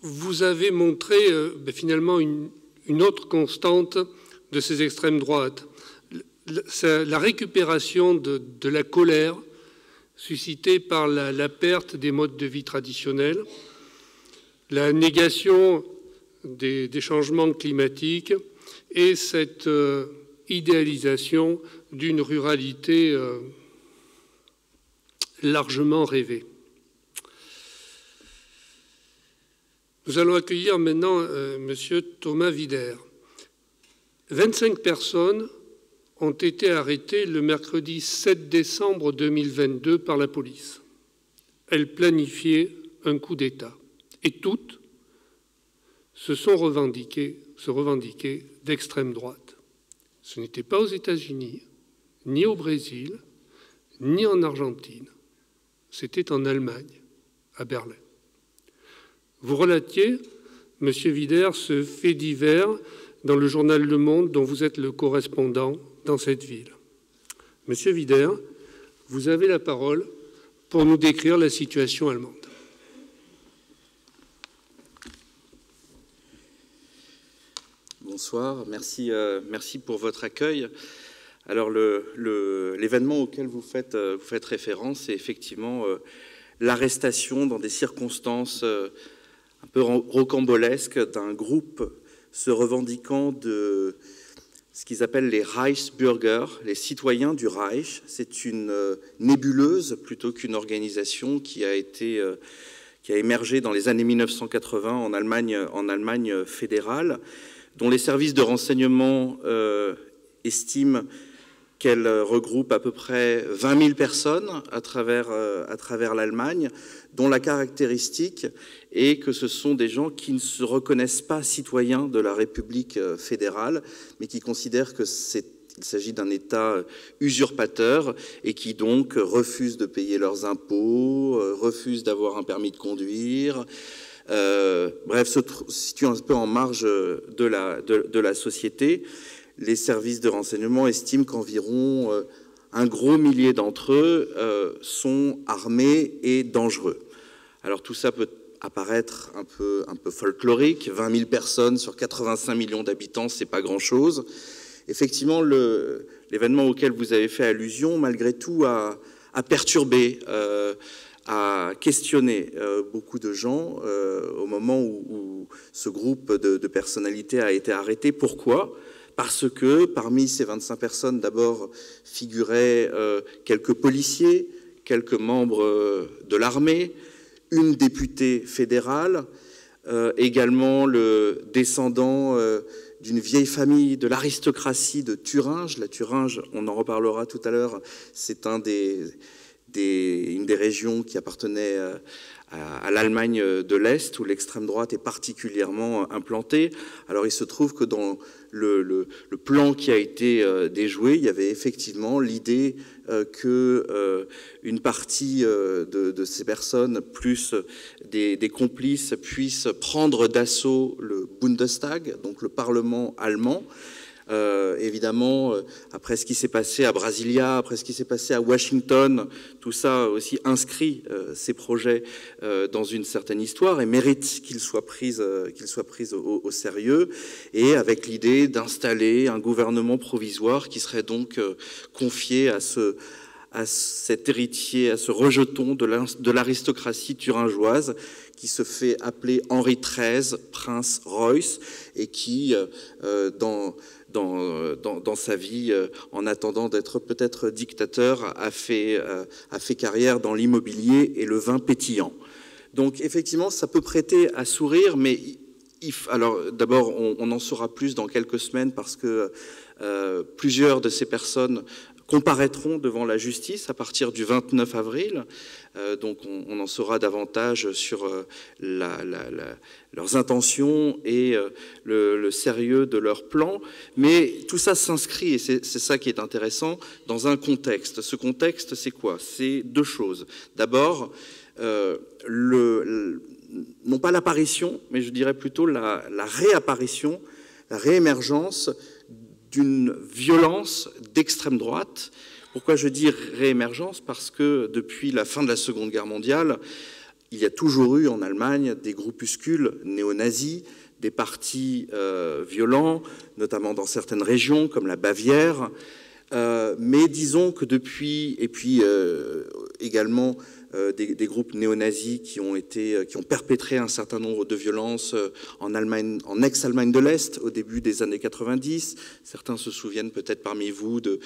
vous avez montré finalement une autre constante de ces extrêmes droites, la récupération de la colère suscitée par la perte des modes de vie traditionnels, la négation des changements climatiques et cette idéalisation d'une ruralité largement rêvée. Nous allons accueillir maintenant Monsieur Thomas Wider. 25 personnes ont été arrêtées le mercredi 7 décembre 2022 par la police. Elles planifiaient un coup d'État. Et toutes se revendiquaient d'extrême droite. Ce n'était pas aux États-Unis, ni au Brésil, ni en Argentine. C'était en Allemagne, à Berlin. Vous relatiez, Monsieur Wider, ce fait divers dans le journal Le Monde dont vous êtes le correspondant dans cette ville. Monsieur Wider, vous avez la parole pour nous décrire la situation allemande. Bonsoir, merci pour votre accueil. Alors l'événement auquel vous faites référence, c'est effectivement l'arrestation dans des circonstances un peu rocambolesques d'un groupe se revendiquant de ce qu'ils appellent les Reichsbürger, les citoyens du Reich. C'est une nébuleuse plutôt qu'une organisation qui a émergé dans les années 1980 en Allemagne fédérale, dont les services de renseignement estiment qu'elle regroupe à peu près 20 000 personnes à travers l'Allemagne, dont la caractéristique est que ce sont des gens qui ne se reconnaissent pas citoyens de la République fédérale, mais qui considèrent qu'ils qu'il s'agit d'un État usurpateur et qui donc refuse de payer leurs impôts, refuse d'avoir un permis de conduire, bref, se situe un peu en marge de la société. Les services de renseignement estiment qu'environ un gros millier d'entre eux sont armés et dangereux. Alors tout ça peut apparaître un peu folklorique. 20 000 personnes sur 85 millions d'habitants, c'est pas grand-chose. Effectivement, l'événement auquel vous avez fait allusion, malgré tout, a perturbé, a questionné beaucoup de gens au moment où ce groupe de personnalités a été arrêté. Pourquoi ? Parce que parmi ces 25 personnes, d'abord, figuraient quelques policiers, quelques membres de l'armée, une députée fédérale, également le descendant d'une vieille famille de l'aristocratie de Thuringe. La Thuringe, on en reparlera tout à l'heure, c'est une des régions qui appartenait à l'Allemagne de l'Est, où l'extrême droite est particulièrement implantée. Alors il se trouve que dans le plan qui a été déjoué, il y avait effectivement l'idée qu'une partie de ces personnes, plus des complices, puissent prendre d'assaut le Bundestag, donc le Parlement allemand. Évidemment, après ce qui s'est passé à Brasilia, après ce qui s'est passé à Washington, tout ça aussi inscrit ces projets dans une certaine histoire et mérite qu'ils soient pris au sérieux, et avec l'idée d'installer un gouvernement provisoire qui serait donc confié à cet héritier, à ce rejeton de l'aristocratie thuringeoise, qui se fait appeler Henri XIII, prince Reuss, et qui, dans sa vie, en attendant d'être peut-être dictateur, a fait carrière dans l'immobilier et le vin pétillant. Donc effectivement, ça peut prêter à sourire, mais alors d'abord, on en saura plus dans quelques semaines, parce que plusieurs de ces personnes comparaîtront devant la justice à partir du 29 avril. Donc on en saura davantage sur leurs intentions et le sérieux de leur plan. Mais tout ça s'inscrit, et c'est ça qui est intéressant, dans un contexte. Ce contexte, c'est quoi? C'est deux choses. D'abord, non pas l'apparition, mais je dirais plutôt la réapparition, la réémergence d'une violence d'extrême droite. Pourquoi je dis réémergence? Parce que depuis la fin de la Seconde Guerre mondiale, il y a toujours eu en Allemagne des groupuscules néo-nazis, des partis violents, notamment dans certaines régions comme la Bavière. Mais disons que depuis, et puis également des groupes néo-nazis qui ont perpétré un certain nombre de violences en Allemagne, en ex-Allemagne de l'Est, au début des années 90. Certains se souviennent peut-être parmi vous de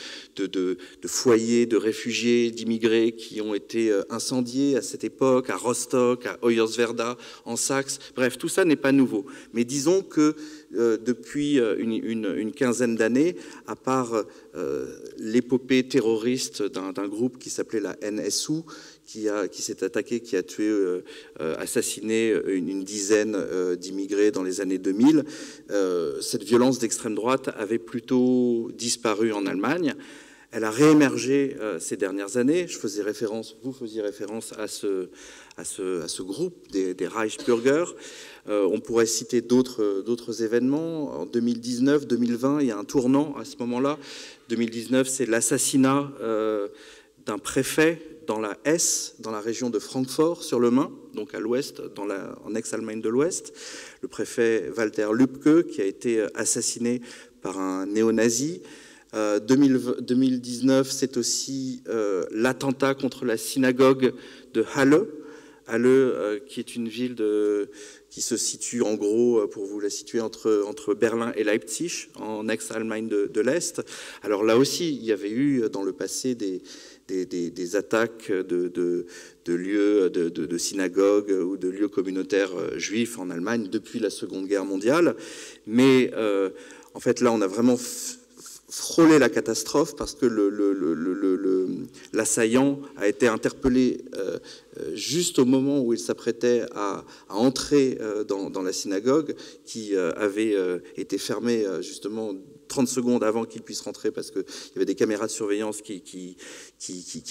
foyers de réfugiés, d'immigrés qui ont été incendiés à cette époque, à Rostock, à Hoyerswerda, en Saxe. Bref, tout ça n'est pas nouveau. Mais disons que depuis une quinzaine d'années, à part l'épopée terroriste d'un groupe qui s'appelait la NSU, qui s'est attaqué, qui a tué, assassiné une dizaine d'immigrés dans les années 2000, cette violence d'extrême droite avait plutôt disparu en Allemagne. Elle a réémergé ces dernières années. Vous faisiez référence à ce groupe des Reichsbürger. On pourrait citer d'autres événements. En 2019, 2020, il y a un tournant à ce moment-là. 2019, c'est l'assassinat d'un préfet dans la Hesse, dans la région de Francfort sur le Main, donc à l'ouest, en ex-Allemagne de l'Ouest. Le préfet Walter Lübcke, qui a été assassiné par un néo-nazi. 2019, c'est aussi l'attentat contre la synagogue de Halle. Halle, qui est une ville qui se situe en gros, pour vous la situer, entre Berlin et Leipzig, en ex-Allemagne de l'Est. Alors là aussi, il y avait eu dans le passé des attaques de lieux, de synagogues ou de lieux communautaires juifs en Allemagne depuis la Seconde Guerre mondiale. Mais en fait, là, on a vraiment frôlé la catastrophe, parce que l'assaillant a été interpellé juste au moment où il s'apprêtait à entrer dans la synagogue, qui avait été fermée justement 30 secondes avant qu'il puisse rentrer, parce qu'il y avait des caméras de surveillance qui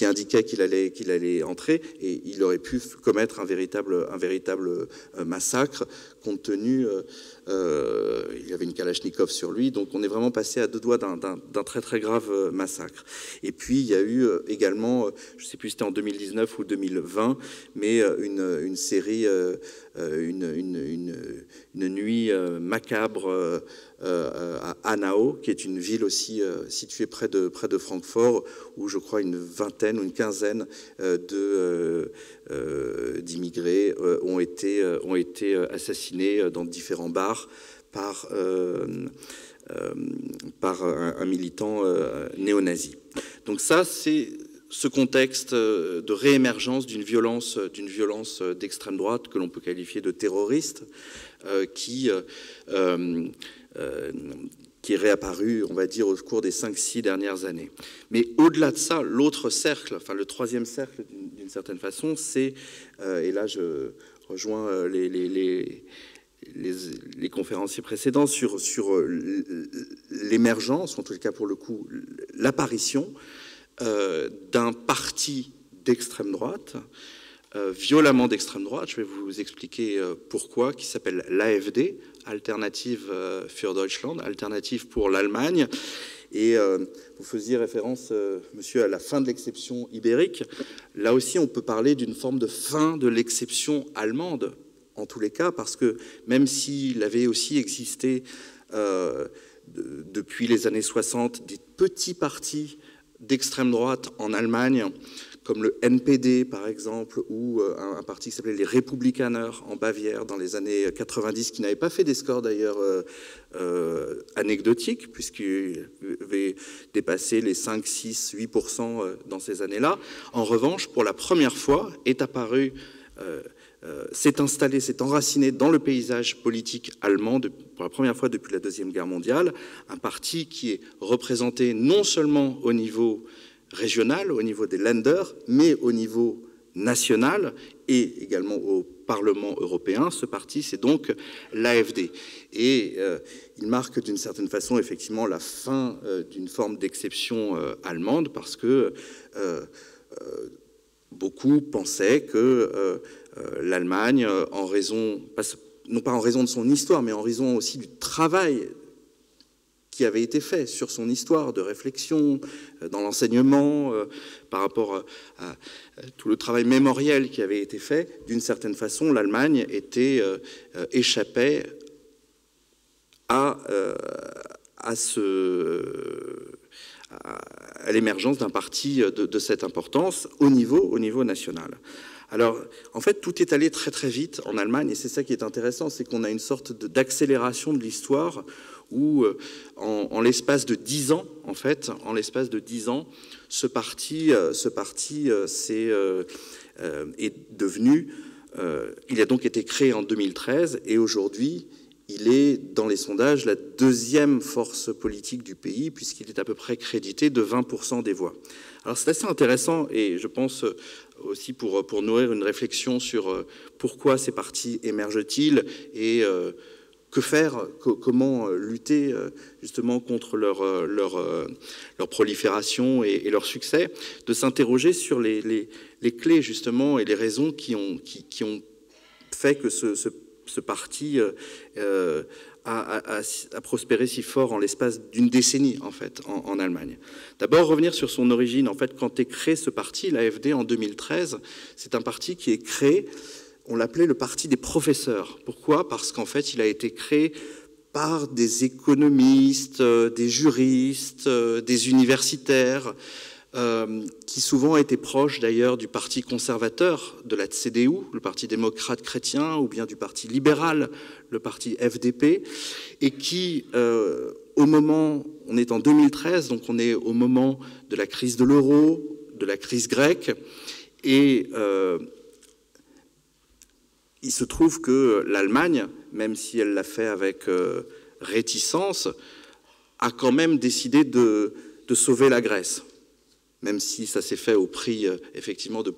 indiquaient qu'il allait entrer, et il aurait pu commettre un véritable massacre, compte tenu, il y avait une Kalachnikov sur lui, donc on est vraiment passé à deux doigts d'un très très grave massacre. Et puis il y a eu également, je ne sais plus si c'était en 2019 ou 2020, mais une série, une nuit macabre à Hanau, qui est une ville aussi située près de Francfort, où je crois une vingtaine ou une quinzaine d'immigrés ont été assassinés dans différents bars par un militant néo-nazi. Donc ça, c'est ce contexte de réémergence d'une violence d'extrême droite que l'on peut qualifier de terroriste, qui est réapparu, on va dire, au cours des 5-6 dernières années. Mais au-delà de ça, l'autre cercle, enfin le troisième cercle d'une certaine façon, c'est, et là je rejoins les conférenciers précédents sur l'émergence, en tout cas pour le coup, l'apparition d'un parti d'extrême droite, violemment d'extrême droite, je vais vous expliquer pourquoi, qui s'appelle l'AfD, Alternative für Deutschland, Alternative pour l'Allemagne. Et vous faisiez référence, monsieur, à la fin de l'exception ibérique. Là aussi, on peut parler d'une forme de fin de l'exception allemande, en tous les cas, parce que même s'il avait aussi existé depuis les années 60 des petits partis d'extrême droite en Allemagne, comme le NPD par exemple, ou un parti qui s'appelait les Républikaner en Bavière dans les années 90, qui n'avait pas fait des scores d'ailleurs anecdotiques, puisqu'il avait dépassé les 5, 6, 8% dans ces années-là. En revanche, pour la première fois, est apparu, s'est installé, s'est enraciné dans le paysage politique allemand, pour la première fois depuis la Deuxième Guerre mondiale, un parti qui est représenté non seulement au niveau régional, au niveau des Länder, mais au niveau national et également au Parlement européen. Ce parti, c'est donc l'AfD. Et il marque d'une certaine façon effectivement la fin d'une forme d'exception allemande, parce que beaucoup pensaient que l'Allemagne, en raison, non pas en raison de son histoire, mais en raison aussi du travail qui avait été fait sur son histoire de réflexion, dans l'enseignement, par rapport à tout le travail mémoriel qui avait été fait, d'une certaine façon, l'Allemagne échappait à l'émergence d'un parti de cette importance au niveau national. Alors, en fait, tout est allé très très vite en Allemagne, et c'est ça qui est intéressant, c'est qu'on a une sorte d'accélération de l'histoire où, en l'espace de 10 ans, en fait, ce parti est devenu, il a donc été créé en 2013, et aujourd'hui, il est, dans les sondages, la deuxième force politique du pays, puisqu'il est à peu près crédité de 20% des voix. Alors c'est assez intéressant, et je pense aussi pour nourrir une réflexion sur pourquoi ces partis émergent-ils et que faire, comment lutter justement contre leur prolifération et leur succès, de s'interroger sur les clés justement et les raisons qui ont fait que ce parti a prospéré si fort en l'espace d'une décennie en fait en Allemagne. D'abord revenir sur son origine. En fait, quand est créé ce parti, l'AfD en 2013, c'est un parti qui est créé, on l'appelait le parti des professeurs. Pourquoi ? Parce qu'en fait, il a été créé par des économistes, des juristes, des universitaires, qui souvent étaient proches d'ailleurs du parti conservateur de la CDU, le parti démocrate chrétien, ou bien du parti libéral, le parti FDP, et qui, au moment, on est en 2013, donc on est au moment de la crise de l'euro, de la crise grecque, et il se trouve que l'Allemagne, même si elle l'a fait avec réticence, a quand même décidé de sauver la Grèce, même si ça s'est fait au prix, effectivement, de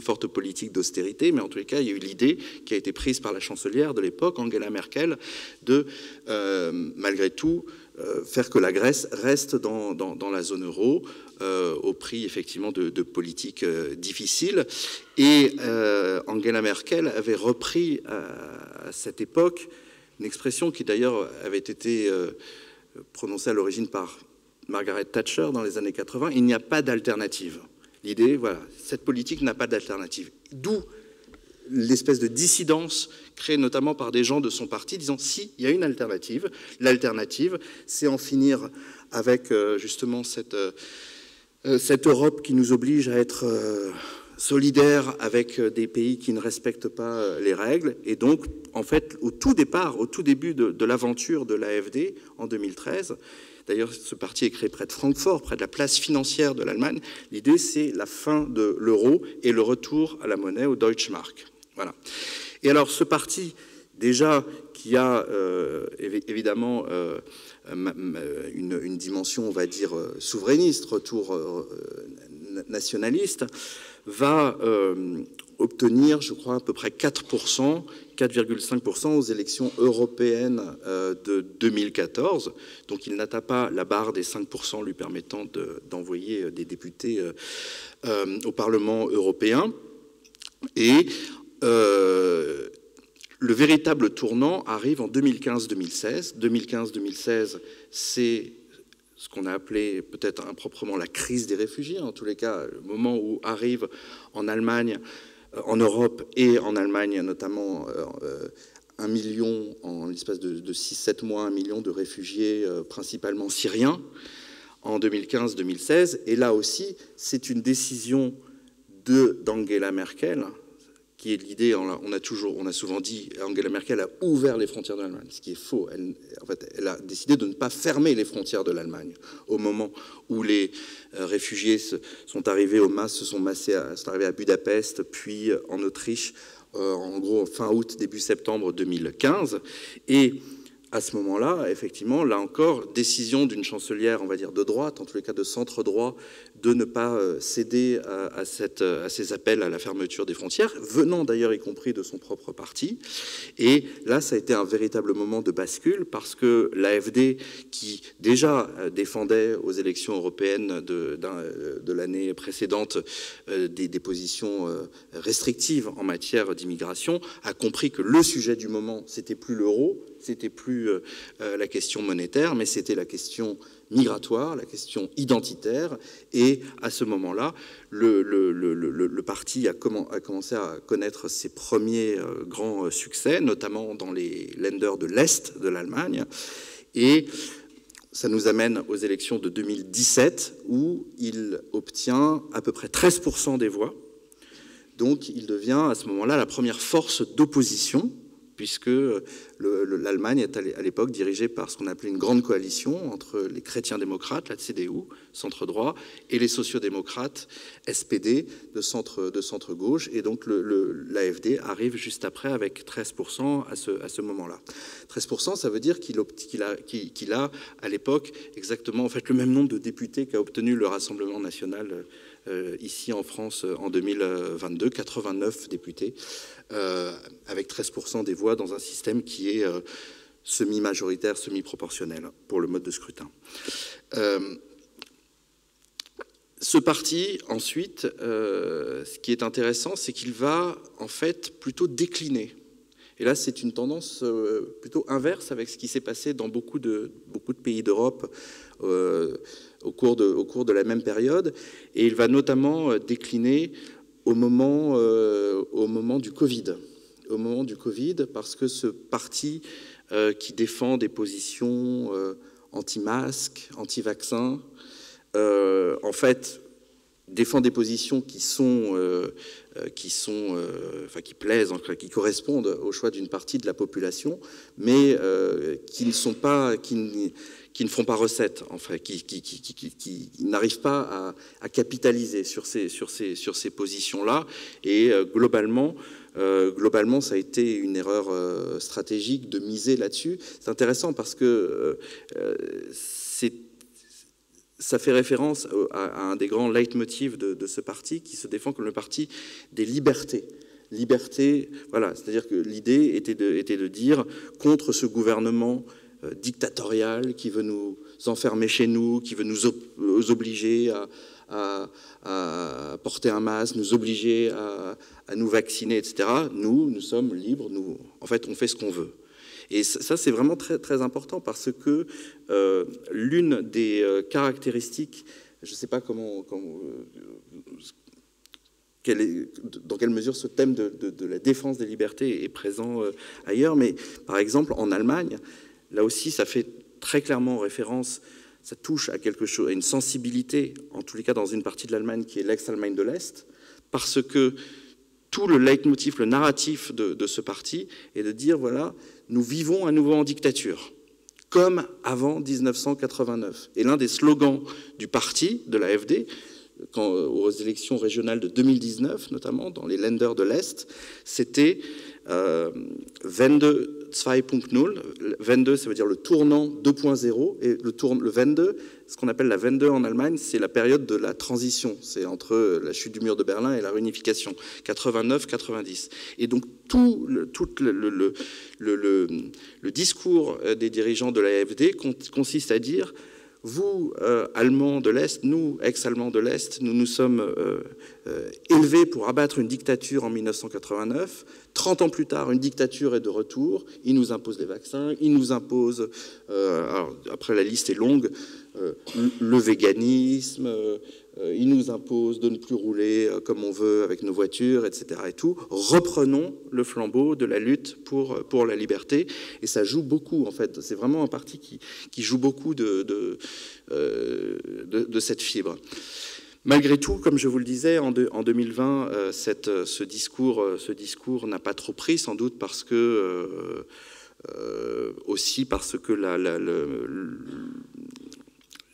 fortes politiques d'austérité, mais en tous les cas, il y a eu l'idée qui a été prise par la chancelière de l'époque, Angela Merkel, de, malgré tout, faire que la Grèce reste dans la zone euro, au prix effectivement de politiques difficiles. Et Angela Merkel avait repris à cette époque une expression qui d'ailleurs avait été prononcée à l'origine par Margaret Thatcher dans les années 80, il n'y a pas d'alternative. L'idée, voilà, cette politique n'a pas d'alternative. D'où l'espèce de dissidence créée notamment par des gens de son parti, disant si, il y a une alternative. L'alternative, c'est en finir avec justement cette Europe qui nous oblige à être solidaires avec des pays qui ne respectent pas les règles. Et donc, en fait, au tout début de l'aventure de l'AfD en 2013, d'ailleurs, ce parti est créé près de Francfort, près de la place financière de l'Allemagne. L'idée, c'est la fin de l'euro et le retour à la monnaie, au Deutschmark. Voilà. Et alors, ce parti, déjà, qui a évidemment une dimension, on va dire, souverainiste, retour nationaliste, va obtenir, je crois, à peu près 4%, 4,5% aux élections européennes de 2014. Donc il n'atteint pas la barre des 5% lui permettant d'envoyer des députés au Parlement européen. Et le véritable tournant arrive en 2015-2016. 2015-2016, c'est ce qu'on a appelé peut-être improprement la crise des réfugiés, en tous les cas, le moment où arrive en Allemagne, en Europe et en Allemagne notamment 1 million, en l'espace de 6-7 mois, 1 million de réfugiés principalement syriens en 2015-2016. Et là aussi, c'est une décision d'Angela Merkel, qui est l'idée, on a souvent dit, Angela Merkel a ouvert les frontières de l'Allemagne, ce qui est faux. Elle a décidé de ne pas fermer les frontières de l'Allemagne au moment où les réfugiés sont arrivés aux masses, sont arrivés à Budapest, puis en Autriche, en gros fin août, début septembre 2015. Et à ce moment-là, effectivement, là encore, décision d'une chancelière, on va dire de droite, en tous les cas de centre-droit, de ne pas céder à ces appels à la fermeture des frontières, venant d'ailleurs y compris de son propre parti. Et là, ça a été un véritable moment de bascule, parce que l'AfD, qui déjà défendait aux élections européennes de l'année précédente des positions restrictives en matière d'immigration, a compris que le sujet du moment, c'était plus l'euro, c'était plus la question monétaire, mais c'était la question migratoire, la question identitaire. Et à ce moment-là, le parti a commencé à connaître ses premiers grands succès, notamment dans les Länder de l'Est de l'Allemagne. Et ça nous amène aux élections de 2017, où il obtient à peu près 13% des voix. Donc il devient à ce moment-là la première force d'opposition, puisque l'Allemagne est à l'époque dirigée par ce qu'on appelait une grande coalition entre les chrétiens-démocrates, la CDU, centre-droit, et les sociodémocrates, SPD, de centre-gauche. Et donc l'AfD arrive juste après avec 13% à ce moment-là. 13%, ça veut dire qu'il a à l'époque exactement en fait, le même nombre de députés qu'a obtenu le Rassemblement national ici en France en 2022, 89 députés, avec 13% des voix dans un système qui est semi-majoritaire, semi-proportionnel pour le mode de scrutin. Ce parti, ensuite, ce qui est intéressant, c'est qu'il va en fait plutôt décliner. Et là, c'est une tendance plutôt inverse avec ce qui s'est passé dans beaucoup de pays d'Europe au cours de la même période. Et il va notamment décliner au moment du Covid. Au moment du Covid, parce que ce parti qui défend des positions anti-masques, anti-vaccins, en fait, défend des positions qui plaisent, qui correspondent au choix d'une partie de la population, mais qui ne font pas recette, en fait, qui n'arrivent pas à capitaliser sur ces positions-là. Et globalement, ça a été une erreur stratégique de miser là-dessus. C'est intéressant parce que ça fait référence à un des grands leitmotifs de ce parti qui se défend comme le parti des libertés. Liberté, voilà, c'est-à-dire que l'idée était de dire contre ce gouvernement dictatorial qui veut nous enfermer chez nous, qui veut nous obliger à porter un masque, nous obliger à nous vacciner, etc. Nous sommes libres, en fait, on fait ce qu'on veut. Et ça, c'est vraiment très, très important parce que l'une des caractéristiques, je ne sais pas dans quelle mesure ce thème de la défense des libertés est présent ailleurs, mais par exemple, en Allemagne, là aussi, ça fait très clairement référence, ça touche à quelque chose, à une sensibilité, en tous les cas dans une partie de l'Allemagne qui est l'ex-Allemagne de l'Est, parce que tout le leitmotiv, le narratif de ce parti est de dire, voilà, nous vivons à nouveau en dictature, comme avant 1989. Et l'un des slogans du parti, de l'AfD, aux élections régionales de 2019, notamment dans les Länder de l'Est, c'était Wende 2.0. Wende, ça veut dire le tournant 2.0. Et le Wende, ce qu'on appelle la Wende en Allemagne, c'est la période de la transition. C'est entre la chute du mur de Berlin et la réunification, 89-90. Et donc tout le discours des dirigeants de l'AfD consiste à dire: vous, Allemands de l'Est, nous, ex-Allemands de l'Est, nous nous sommes élevés pour abattre une dictature en 1989. 30 ans plus tard, une dictature est de retour. Ils nous imposent les vaccins, ils nous imposent, alors, après la liste est longue, le véganisme, ils nous imposent de ne plus rouler comme on veut avec nos voitures, etc. Et tout. Reprenons le flambeau de la lutte pour la liberté. Et ça joue beaucoup, en fait. C'est vraiment un parti qui joue beaucoup de cette fibre. Malgré tout, comme je vous le disais, en 2020, ce discours n'a pas trop pris, sans doute parce que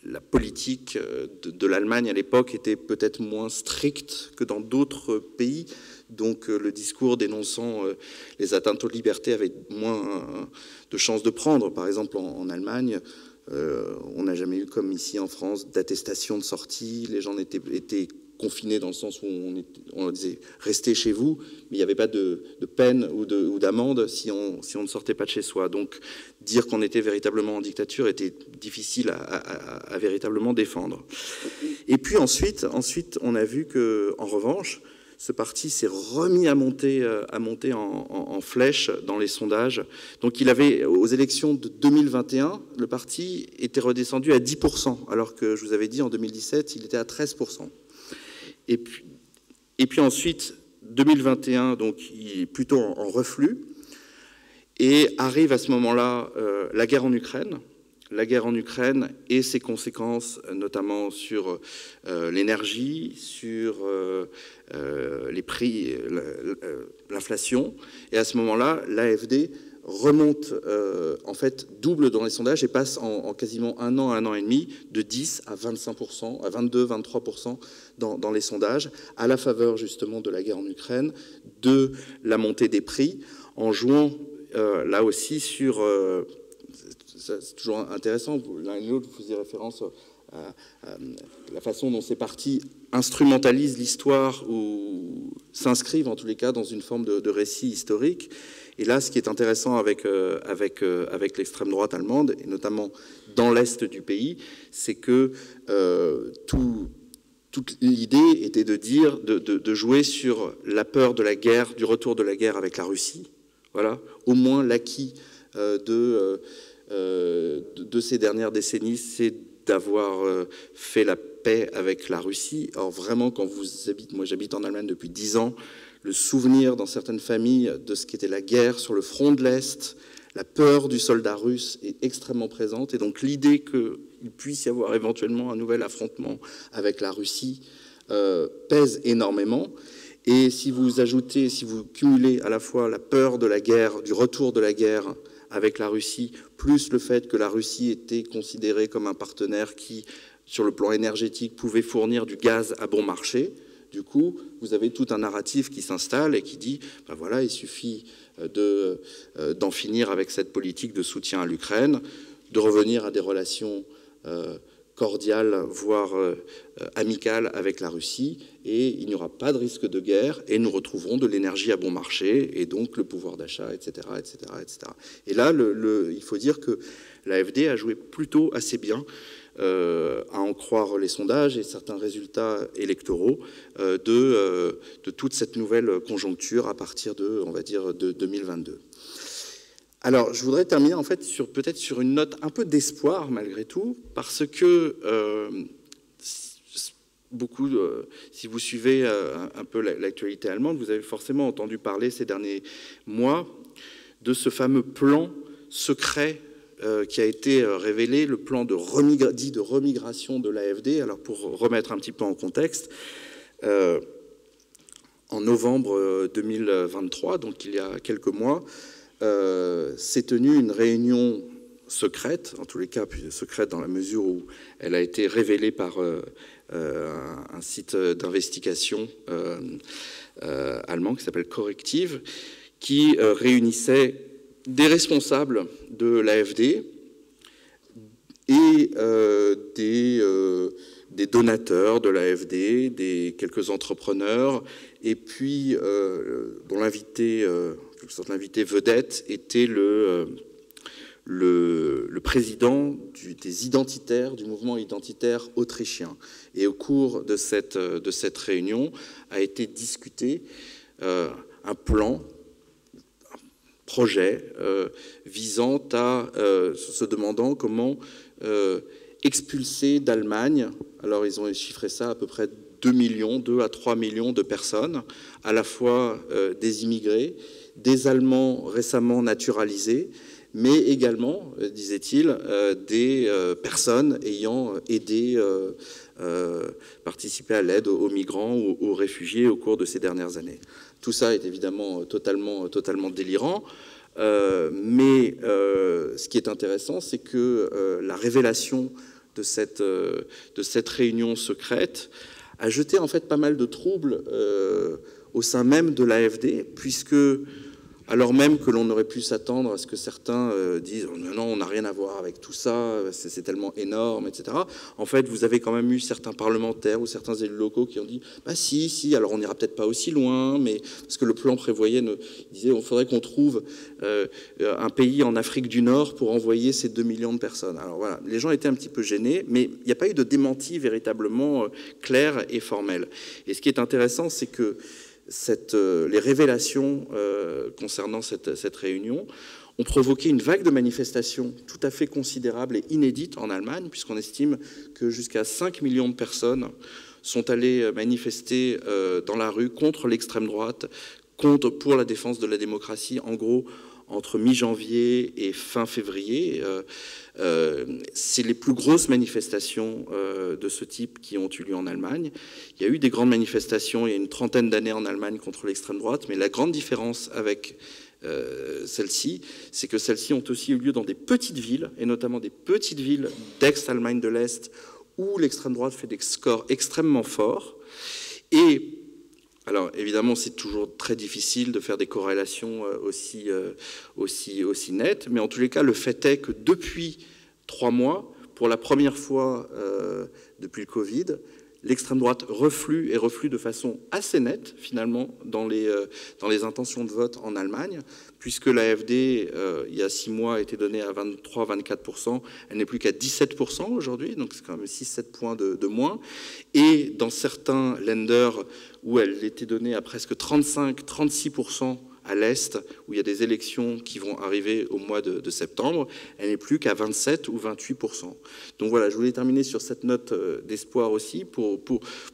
la politique de l'Allemagne à l'époque était peut-être moins stricte que dans d'autres pays. Donc le discours dénonçant les atteintes aux libertés avait moins de chances de prendre. Par exemple, en Allemagne, on n'a jamais eu, comme ici en France, d'attestation de sortie. Les gens étaient confinés dans le sens où on disait « restez chez vous », mais il n'y avait pas de peine ou d'amende si on ne sortait pas de chez soi. Donc dire qu'on était véritablement en dictature était difficile à véritablement défendre. Et puis ensuite, on a vu qu'en revanche, ce parti s'est remis à monter en flèche dans les sondages. Donc il avait, aux élections de 2021, le parti était redescendu à 10%, alors que je vous avais dit en 2017, il était à 13%. Et puis ensuite, 2021, donc il est plutôt en reflux, et arrive à ce moment-là la guerre en Ukraine. La guerre en Ukraine et ses conséquences, notamment sur l'énergie, sur les prix, l'inflation. Et à ce moment-là, l'AfD remonte, en fait, double dans les sondages et passe en quasiment un an et demi, de 10 à 25%, à 22-23% dans les sondages, à la faveur justement de la guerre en Ukraine, de la montée des prix, en jouant là aussi sur... c'est toujours intéressant, l'un et l'autre, vous faisiez référence à la façon dont ces partis instrumentalisent l'histoire ou s'inscrivent en tous les cas dans une forme de récit historique. Et là, ce qui est intéressant avec l'extrême droite allemande, et notamment dans l'est du pays, c'est que toute l'idée était de dire, de jouer sur la peur de la guerre, du retour de la guerre avec la Russie. Voilà, au moins l'acquis de ces dernières décennies, c'est d'avoir fait la paix avec la Russie. Or, vraiment, quand vous habitez, moi j'habite en Allemagne depuis 10 ans, le souvenir dans certaines familles de ce qu'était la guerre sur le front de l'Est, la peur du soldat russe est extrêmement présente. Et donc l'idée qu'il puisse y avoir éventuellement un nouvel affrontement avec la Russie pèse énormément. Et si vous cumulez à la fois la peur de la guerre, du retour de la guerre avec la Russie, plus le fait que la Russie était considérée comme un partenaire qui, sur le plan énergétique, pouvait fournir du gaz à bon marché, du coup, vous avez tout un narratif qui s'installe et qui dit, ben voilà, il suffit d'en finir avec cette politique de soutien à l'Ukraine, de revenir à des relations cordiale, voire amicale avec la Russie, et il n'y aura pas de risque de guerre, et nous retrouverons de l'énergie à bon marché, et donc le pouvoir d'achat, etc., etc., etc. Et là, il faut dire que l'AfD a joué plutôt assez bien, à en croire les sondages et certains résultats électoraux, de toute cette nouvelle conjoncture à partir de, on va dire, de 2022. Alors, je voudrais terminer en fait peut-être sur une note un peu d'espoir malgré tout, parce que beaucoup, si vous suivez un peu l'actualité allemande, vous avez forcément entendu parler ces derniers mois de ce fameux plan secret qui a été révélé, le plan dit de remigration de l'AfD. Alors, pour remettre un petit peu en contexte, en novembre 2023, donc il y a quelques mois, s'est tenue une réunion secrète, en tous les cas secrète dans la mesure où elle a été révélée par un site d'investigation allemand qui s'appelle Correctiv, qui réunissait des responsables de l'AfD et des donateurs de l'AfD, quelques entrepreneurs, et puis dont l'invité vedette était le président des identitaires, du mouvement identitaire autrichien. Et au cours de cette réunion a été discuté un plan, un projet visant à se demandant comment expulser d'Allemagne, alors ils ont chiffré ça à peu près 2 à 3 millions de personnes, à la fois des immigrés, des Allemands récemment naturalisés, mais également, disait-il, des personnes ayant aidé, participé à l'aide aux migrants ou aux réfugiés au cours de ces dernières années. Tout ça est évidemment totalement délirant, mais ce qui est intéressant, c'est que la révélation de cette réunion secrète a jeté en fait pas mal de troubles au sein même de l'AfD, puisque alors même que l'on aurait pu s'attendre à ce que certains disent « non, on n'a rien à voir avec tout ça, c'est tellement énorme, etc. » En fait, vous avez quand même eu certains parlementaires ou certains élus locaux qui ont dit « bah si, alors on n'ira peut-être pas aussi loin, mais parce que le plan prévoyait, il disait il faudrait qu'on trouve un pays en Afrique du Nord pour envoyer ces 2 millions de personnes. » Alors voilà, les gens étaient un petit peu gênés, mais il n'y a pas eu de démenti véritablement clair et formel. Et ce qui est intéressant, c'est que les révélations concernant cette réunion ont provoqué une vague de manifestations tout à fait considérable et inédite en Allemagne, puisqu'on estime que jusqu'à 5 millions de personnes sont allées manifester dans la rue contre l'extrême droite, pour la défense de la démocratie, en gros, entre mi-janvier et fin février. C'est les plus grosses manifestations de ce type qui ont eu lieu en Allemagne. Il y a eu des grandes manifestations il y a une trentaine d'années en Allemagne contre l'extrême droite, mais la grande différence avec celles-ci, c'est que celles-ci ont aussi eu lieu dans des petites villes, et notamment des petites villes d'ex-Allemagne de l'Est, où l'extrême droite fait des scores extrêmement forts. Et alors, évidemment, c'est toujours très difficile de faire des corrélations aussi nettes, mais en tous les cas, le fait est que depuis 3 mois, pour la première fois depuis le Covid, l'extrême droite reflue de façon assez nette, finalement, dans les intentions de vote en Allemagne, puisque l'AfD, il y a 6 mois, a été donnée à 23-24%, elle n'est plus qu'à 17% aujourd'hui, donc c'est quand même 6-7 points de moins. Et dans certains lenders où elle était donnée à presque 35-36% à l'Est, où il y a des élections qui vont arriver au mois de septembre, elle n'est plus qu'à 27 ou 28%. Donc voilà, je voulais terminer sur cette note d'espoir aussi, pour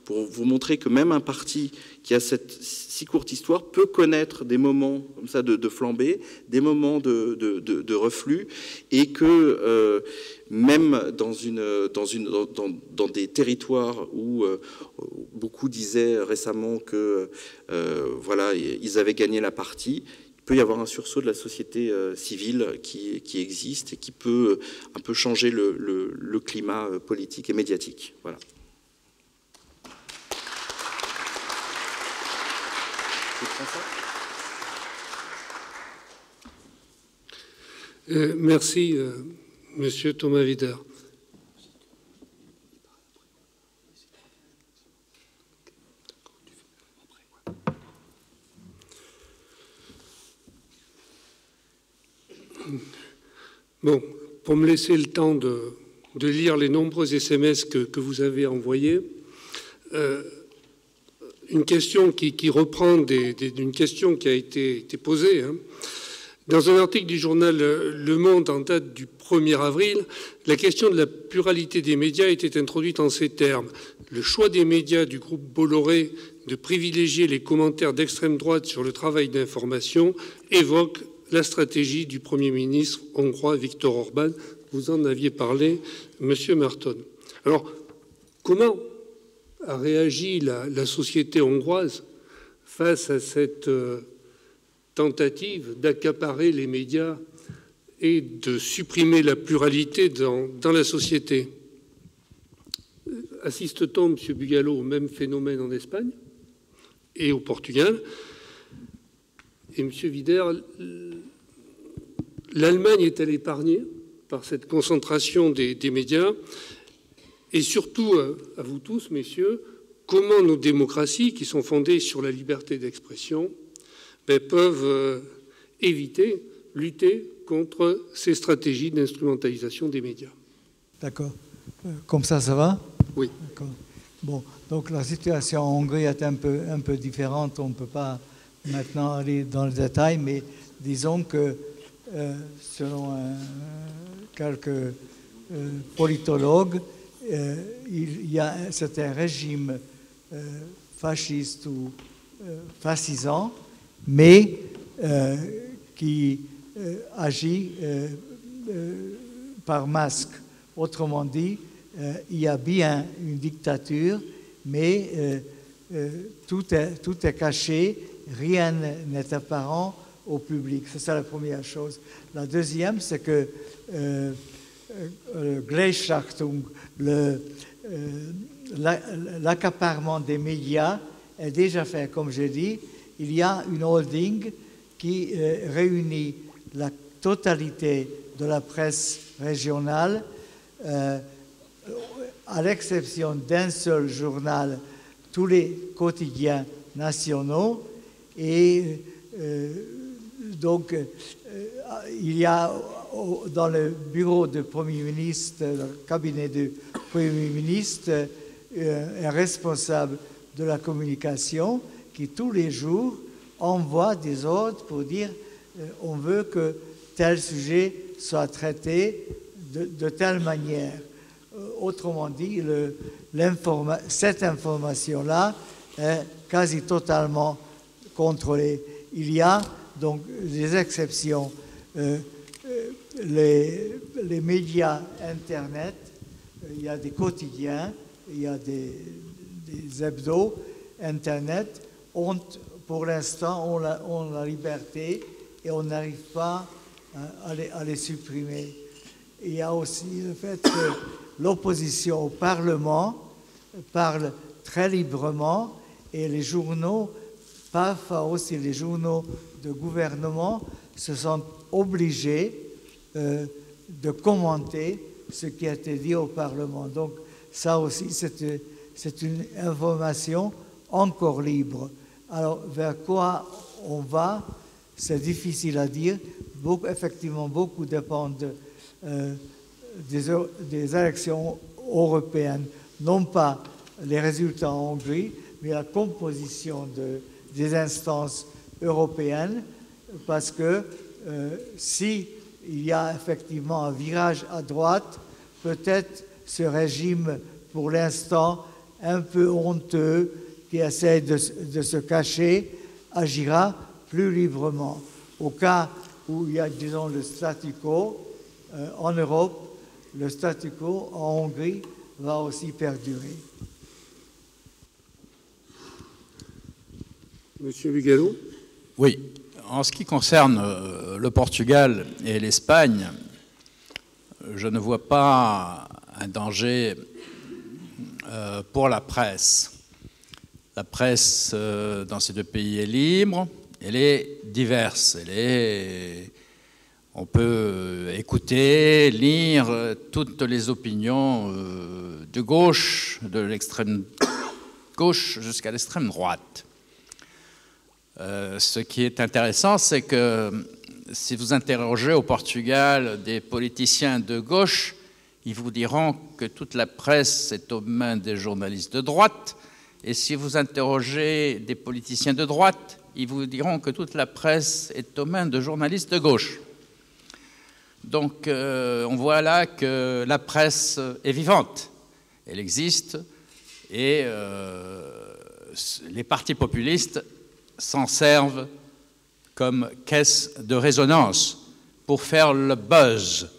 vous montrer que même un parti qui a cette si courte histoire peut connaître des moments comme ça de flambée, des moments de reflux, et que même dans des territoires où beaucoup disaient récemment que voilà, ils avaient gagné la partie, il peut y avoir un sursaut de la société civile qui existe et qui peut un peu changer le climat politique et médiatique. Voilà. Merci, Monsieur Thomas Wider. Bon, pour me laisser le temps de lire les nombreux SMS que vous avez envoyés, une question qui reprend d'une question qui a été posée. Dans un article du journal Le Monde en date du 1er avril, la question de la pluralité des médias était introduite en ces termes. Le choix des médias du groupe Bolloré de privilégier les commentaires d'extrême droite sur le travail d'information évoque la stratégie du Premier ministre hongrois Viktor Orban. Vous en aviez parlé, Monsieur Marton. Alors, comment a réagi la société hongroise face à cette tentative d'accaparer les médias et de supprimer la pluralité dans la société? Assiste-t-on, M. Bugallo, au même phénomène en Espagne et au Portugal? Et M. Vider, l'Allemagne est-elle épargnée par cette concentration des médias? Et surtout, à vous tous, messieurs, comment nos démocraties, qui sont fondées sur la liberté d'expression, peuvent lutter contre ces stratégies d'instrumentalisation des médias? D'accord. Comme ça va? Oui. D'accord. Bon, donc la situation en Hongrie est un peu différente. On ne peut pas maintenant aller dans le détail, mais disons que selon quelques politologues, c'est un régime fasciste ou fascisant, mais qui agit par masque. Autrement dit, il y a bien une dictature, mais tout est caché, rien n'est apparent au public. C'est ça la première chose. La deuxième, c'est que Gleichschaltung, l'accaparement des médias est déjà fait. Comme j'ai dit, il y a une holding qui réunit la totalité de la presse régionale, à l'exception d'un seul journal, tous les quotidiens nationaux. Et donc, il y a dans le bureau du Premier ministre, le cabinet du Premier ministre, un responsable de la communication qui tous les jours envoie des ordres pour dire on veut que tel sujet soit traité de telle manière. Autrement dit, cette information-là est quasi totalement contrôlée. Il y a donc des exceptions. Les médias Internet, il y a des quotidiens, il y a des hebdos Internet, pour l'instant, ont la liberté et on n'arrive pas à les supprimer. Il y a aussi le fait que l'opposition au Parlement parle très librement et les journaux, parfois aussi les journaux de gouvernement, se sont obligés de commenter ce qui a été dit au Parlement. Donc ça aussi, c'est une information encore libre. Alors, vers quoi on va, c'est difficile à dire. Effectivement, beaucoup dépend des élections européennes. Non pas les résultats en Hongrie, mais la composition des instances européennes, parce que si il y a effectivement un virage à droite, peut-être ce régime, pour l'instant, un peu honteux, qui essaie de se cacher, agira plus librement. Au cas où il y a, disons, le statu quo, en Europe, le statu quo en Hongrie va aussi perdurer. Monsieur Bugallo? Oui. En ce qui concerne le Portugal et l'Espagne, je ne vois pas un danger pour la presse. La presse dans ces deux pays est libre, elle est diverse, on peut écouter, lire toutes les opinions de gauche, de l'extrême gauche jusqu'à l'extrême droite. Ce qui est intéressant, c'est que si vous interrogez au Portugal des politiciens de gauche, ils vous diront que toute la presse est aux mains des journalistes de droite. Et si vous interrogez des politiciens de droite, ils vous diront que toute la presse est aux mains de journalistes de gauche. Donc on voit là que la presse est vivante. Elle existe et les partis populistes s'en servent comme caisse de résonance pour faire le buzz.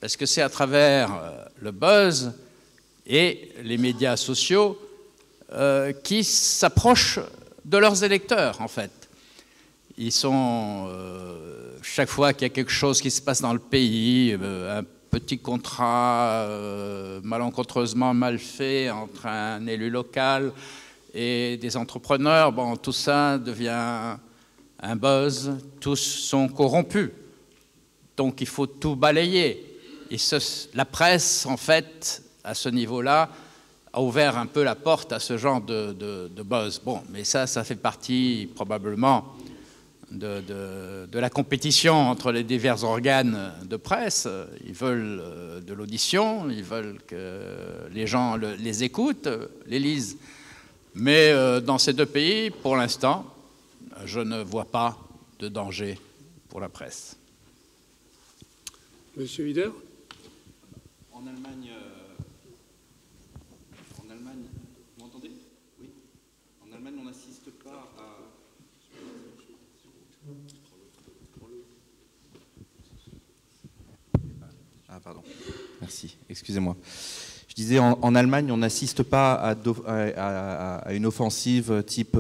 Parce que c'est à travers le buzz et les médias sociaux qui s'approchent de leurs électeurs, en fait. Ils sont, chaque fois qu'il y a quelque chose qui se passe dans le pays, un petit contrat malencontreusement mal fait entre un élu local et des entrepreneurs, bon, tout ça devient un buzz, tous sont corrompus. Donc il faut tout balayer. Et la presse, en fait, à ce niveau-là, a ouvert un peu la porte à ce genre de buzz. Bon, mais ça fait partie probablement de la compétition entre les divers organes de presse. Ils veulent de l'audition, ils veulent que les gens les écoutent, les lisent. Mais dans ces deux pays, pour l'instant, je ne vois pas de danger pour la presse. Monsieur Wider ? En Allemagne, vous m'entendez ? Oui. En Allemagne, on n'assiste pas à... Ah, pardon. Merci. Excusez-moi. Je disais, en Allemagne, on n'assiste pas à une offensive type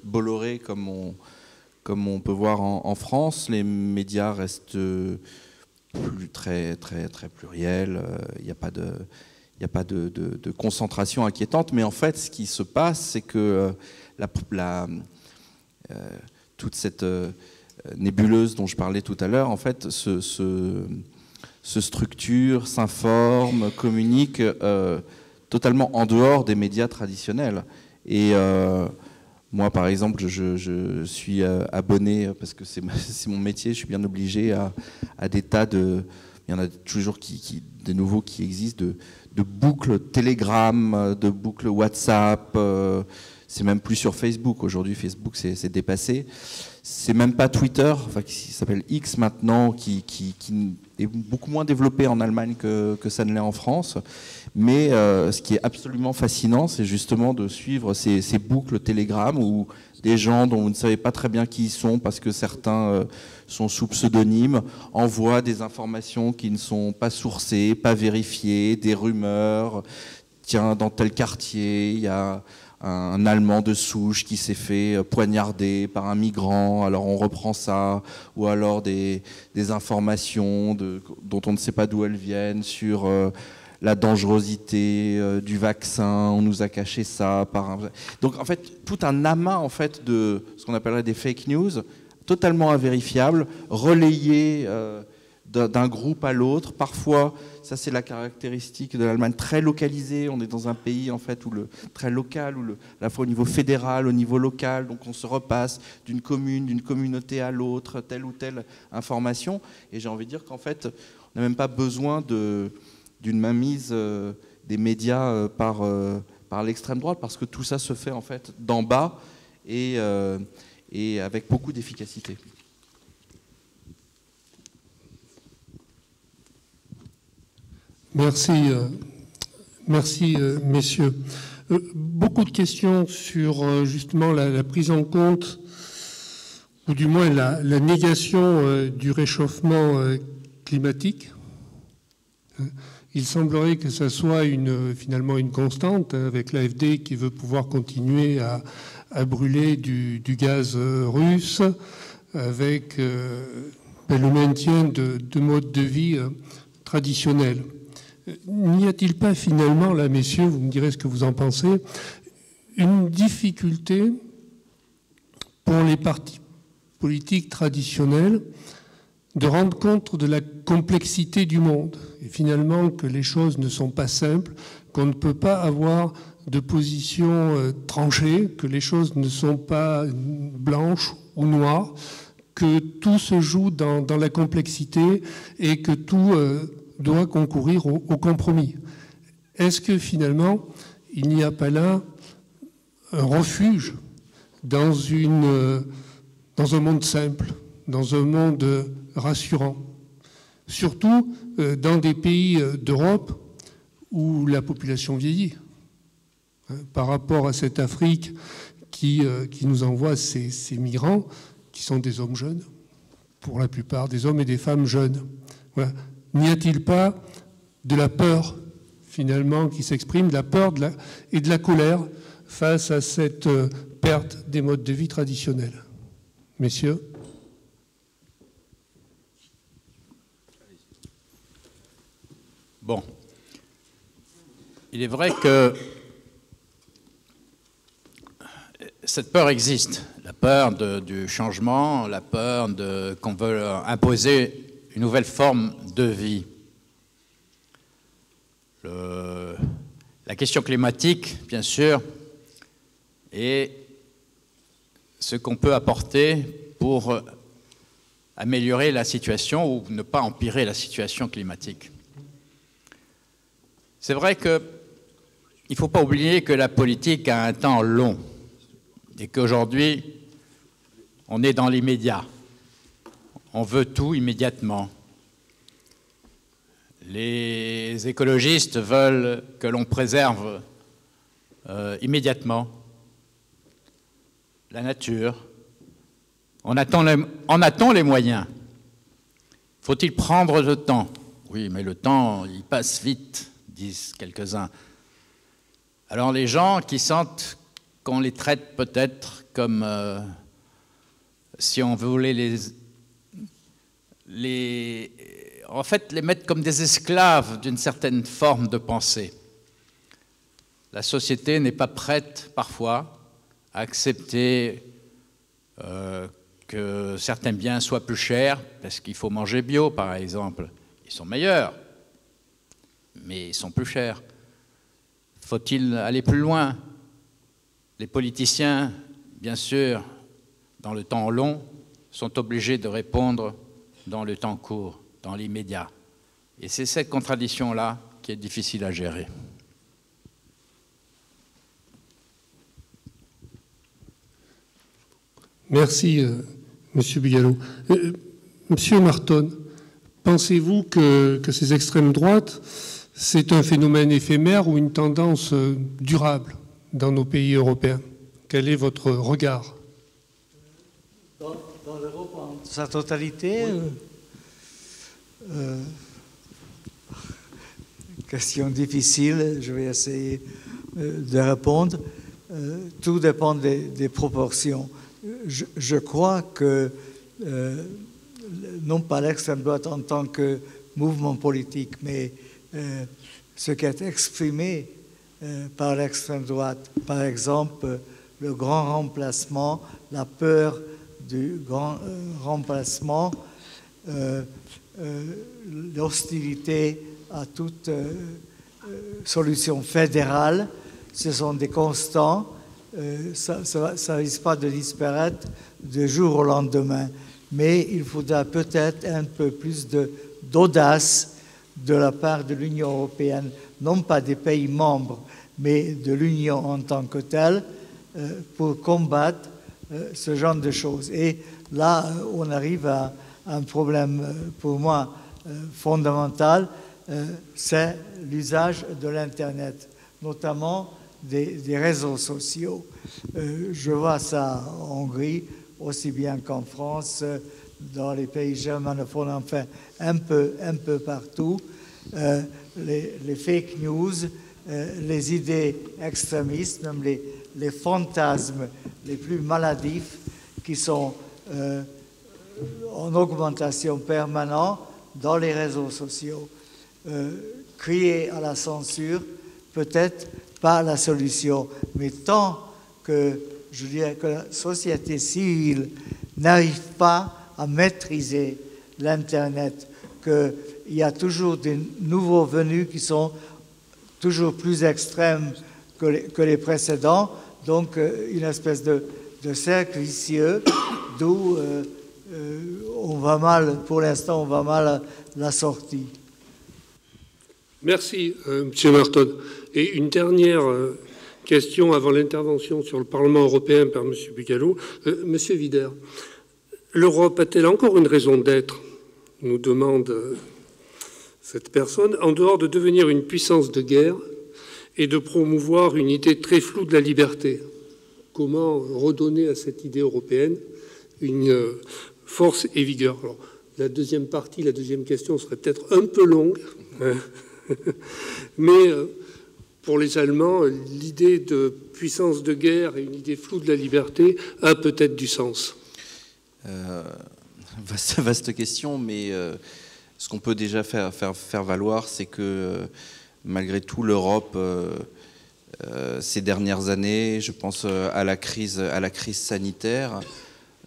Bolloré comme on peut voir en France. Les médias restent très pluriels. Il n'y a pas de concentration inquiétante. Mais en fait, ce qui se passe, c'est que toute cette nébuleuse dont je parlais tout à l'heure, en fait, se structure, s'informe, communique totalement en dehors des médias traditionnels. Et moi, par exemple, je suis abonné, parce que c'est mon métier, je suis bien obligé à des tas de... Il y en a toujours des nouveaux qui existent, de boucles Telegram, de boucles WhatsApp. C'est même plus sur Facebook. Aujourd'hui, Facebook, c'est dépassé. C'est même pas Twitter, enfin, qui s'appelle X maintenant, qui est beaucoup moins développé en Allemagne que ça ne l'est en France. Mais ce qui est absolument fascinant, c'est justement de suivre ces boucles Telegram où des gens dont vous ne savez pas très bien qui ils sont, parce que certains sont sous pseudonyme, envoient des informations qui ne sont pas sourcées, pas vérifiées, des rumeurs. Tiens, dans tel quartier, il y a un Allemand de souche qui s'est fait poignarder par un migrant, alors on reprend ça, ou alors des informations dont on ne sait pas d'où elles viennent sur la dangerosité du vaccin, on nous a caché ça. Donc en fait, tout un amas en fait, de ce qu'on appellerait des fake news, totalement invérifiables, relayés d'un groupe à l'autre. Parfois, ça c'est la caractéristique de l'Allemagne, très localisée. On est dans un pays en fait très local, à la fois au niveau fédéral, au niveau local. Donc on se repasse d'une commune, d'une communauté à l'autre, telle ou telle information. Et j'ai envie de dire qu'en fait, on n'a même pas besoin d'une mainmise des médias par l'extrême droite, parce que tout ça se fait en fait d'en bas et avec beaucoup d'efficacité. Merci, messieurs. Beaucoup de questions sur justement la prise en compte, ou du moins la négation du réchauffement climatique. Il semblerait que ça soit finalement une constante, avec l'AfD qui veut pouvoir continuer à brûler du gaz russe, avec le maintien de modes de vie traditionnels. N'y a-t-il pas finalement, là, messieurs, vous me direz ce que vous en pensez, une difficulté pour les partis politiques traditionnels de rendre compte de la complexité du monde, et finalement que les choses ne sont pas simples, qu'on ne peut pas avoir de position tranchée, que les choses ne sont pas blanches ou noires, que tout se joue dans la complexité et que tout doit concourir au compromis. Est-ce que finalement, il n'y a pas là un refuge dans un monde simple, dans un monde rassurant, surtout dans des pays d'Europe où la population vieillit, par rapport à cette Afrique qui nous envoie ces migrants qui sont des hommes jeunes, pour la plupart des hommes et des femmes jeunes. Voilà. N'y a-t-il pas de la peur, finalement, qui s'exprime, de la peur et de la colère face à cette perte des modes de vie traditionnels? Messieurs? Bon. Il est vrai que cette peur existe, la peur du changement, la peur qu'on veut imposer une nouvelle forme de vie. La question climatique, bien sûr, est ce qu'on peut apporter pour améliorer la situation ou ne pas empirer la situation climatique. C'est vrai qu'il ne faut pas oublier que la politique a un temps long et qu'aujourd'hui, on est dans l'immédiat. On veut tout immédiatement. Les écologistes veulent que l'on préserve immédiatement la nature. On attend les moyens. Faut-il prendre le temps? Oui, mais le temps, il passe vite, disent quelques-uns. Alors les gens qui sentent qu'on les traite peut-être comme si on voulait les mettre comme des esclaves d'une certaine forme de pensée. La société n'est pas prête parfois à accepter que certains biens soient plus chers, parce qu'il faut manger bio par exemple. Ils sont meilleurs, mais ils sont plus chers. Faut-il aller plus loin? Les politiciens, bien sûr, dans le temps long, sont obligés de répondre dans le temps court, dans l'immédiat. Et c'est cette contradiction-là qui est difficile à gérer. Merci, Monsieur Bigalot. Monsieur Marton, pensez-vous que ces extrêmes droites, c'est un phénomène éphémère ou une tendance durable dans nos pays européens? Quel est votre regard? Dans l'Europe en sa totalité, question difficile, je vais essayer de répondre. Tout dépend des proportions. Je crois que, non pas l'extrême droite en tant que mouvement politique, mais ce qui est exprimé par l'extrême droite, par exemple le grand remplacement, la peur du grand remplacement, l'hostilité à toute solution fédérale, ce sont des constants. Ça ne risque pas de disparaître du jour au lendemain. Mais il faudra peut-être un peu plus d'audace de la part de l'Union européenne, non pas des pays membres, mais de l'Union en tant que telle, pour combattre ce genre de choses. Et là, on arrive à un problème, pour moi, fondamental, c'est l'usage de l'Internet, notamment des réseaux sociaux. Je vois ça en Hongrie, aussi bien qu'en France, dans les pays germanophones, enfin un peu partout. Les fake news, les idées extrémistes, même les fantasmes les plus maladifs qui sont en augmentation permanente dans les réseaux sociaux. Crier à la censure, peut-être pas la solution, mais tant que, je dirais, que la société civile n'arrive pas à maîtriser l'Internet, qu'il y a toujours des nouveaux venus qui sont toujours plus extrêmes que les précédents, donc une espèce de cercle vicieux, d'où on va mal, pour l'instant, on va mal à la sortie. Merci, M. Marton. Et une dernière question avant l'intervention sur le Parlement européen par M. Bugallo. M. Wider, l'Europe a-t-elle encore une raison d'être, nous demande cette personne, en dehors de devenir une puissance de guerre et de promouvoir une idée très floue de la liberté? Comment redonner à cette idée européenne une force et vigueur? Alors, la deuxième partie, la deuxième question serait peut-être un peu longue, mais pour les Allemands, l'idée de puissance de guerre et une idée floue de la liberté a peut-être du sens. Vaste question, mais ce qu'on peut déjà faire valoir, c'est que malgré tout, l'Europe, ces dernières années, je pense à la crise sanitaire,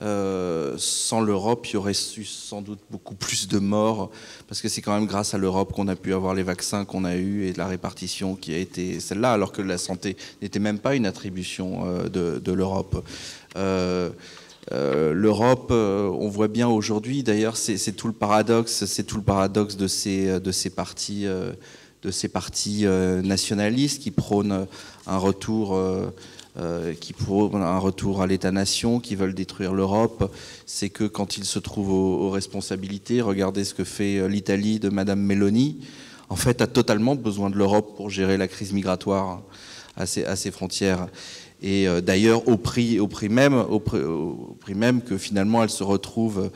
sans l'Europe, il y aurait eu sans doute beaucoup plus de morts, parce que c'est quand même grâce à l'Europe qu'on a pu avoir les vaccins qu'on a eus et la répartition qui a été celle-là, alors que la santé n'était même pas une attribution de l'Europe. L'Europe, on voit bien aujourd'hui, d'ailleurs, c'est tout le paradoxe de ces partis nationalistes qui prônent un retour à l'État-nation, qui veulent détruire l'Europe. C'est que quand ils se trouvent aux responsabilités, regardez ce que fait l'Italie de Madame Meloni, en fait, a totalement besoin de l'Europe pour gérer la crise migratoire à ses frontières. Et d'ailleurs, au prix même que finalement elle se retrouve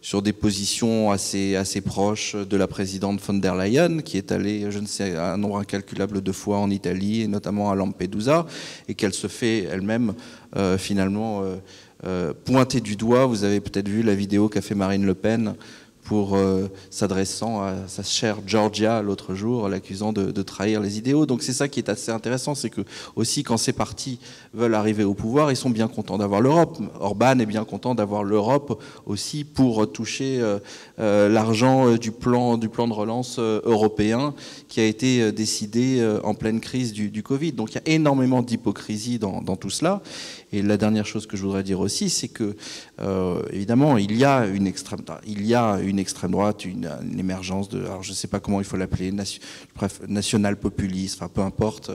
sur des positions assez proches de la présidente von der Leyen, qui est allée, je ne sais, un nombre incalculable de fois en Italie, et notamment à Lampedusa, et qu'elle se fait elle-même finalement pointer du doigt. Vous avez peut-être vu la vidéo qu'a fait Marine Le Pen pour s'adressant à sa chère Georgia l'autre jour, l'accusant de trahir les idéaux. Donc c'est ça qui est assez intéressant, c'est que aussi quand ces partis veulent arriver au pouvoir, ils sont bien contents d'avoir l'Europe. Orban est bien content d'avoir l'Europe aussi pour toucher l'argent du plan de relance européen qui a été décidé en pleine crise du Covid. Donc il y a énormément d'hypocrisie dans tout cela. Et la dernière chose que je voudrais dire aussi, c'est que évidemment il y a une extrême droite, une émergence de, alors je ne sais pas comment il faut l'appeler, national-populiste, enfin peu importe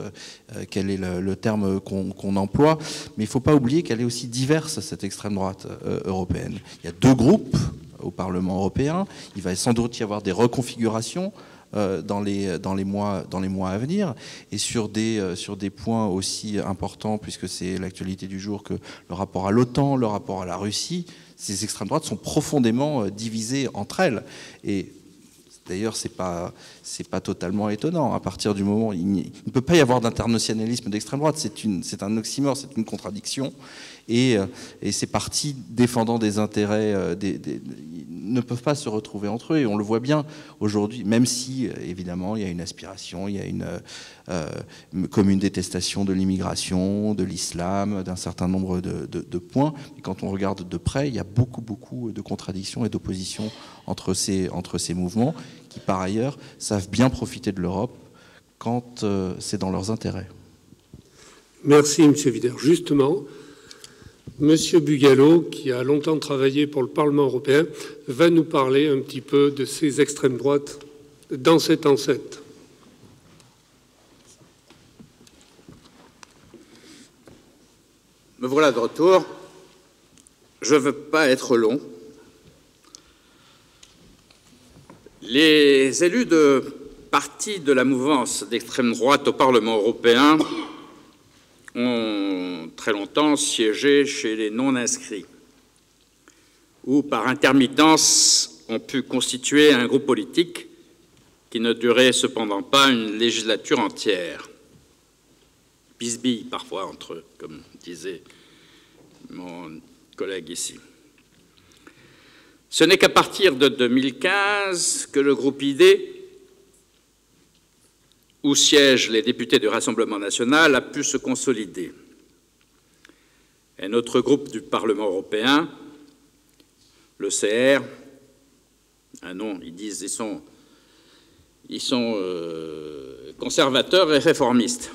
quel est le terme qu'on emploie, mais il ne faut pas oublier qu'elle est aussi diverse, cette extrême droite européenne. Il y a deux groupes au Parlement européen, il va sans doute y avoir des reconfigurations dans les mois à venir, et sur des points aussi importants, puisque c'est l'actualité du jour, que le rapport à l'OTAN, le rapport à la Russie, ces extrêmes droites sont profondément divisées entre elles. Et d'ailleurs, c'est pas totalement étonnant. À partir du moment où il ne peut pas y avoir d'internationalisme d'extrême droite, c'est un oxymore, c'est une contradiction. Et ces partis défendant des intérêts ne peuvent pas se retrouver entre eux. Et on le voit bien aujourd'hui, même si, évidemment, il y a une aspiration, il y a une commune détestation de l'immigration, de l'islam, d'un certain nombre de points. Et quand on regarde de près, il y a beaucoup de contradictions et d'opposition entre ces mouvements qui, par ailleurs, savent bien profiter de l'Europe quand c'est dans leurs intérêts. Merci, M. Wider. Justement, M. Bugallo, qui a longtemps travaillé pour le Parlement européen, va nous parler un petit peu de ces extrêmes droites dans cette enceinte. Me voilà de retour. Je ne veux pas être long. Les élus de partis de la mouvance d'extrême droite au Parlement européen ont très longtemps siégé chez les non-inscrits, ou par intermittence ont pu constituer un groupe politique qui ne durait cependant pas une législature entière. Bisbille parfois entre eux, comme disait mon collègue ici. Ce n'est qu'à partir de 2015 que le groupe ID, où siègent les députés du Rassemblement national, a pu se consolider. Et notre groupe du Parlement européen, le CR, non, ils sont conservateurs et réformistes,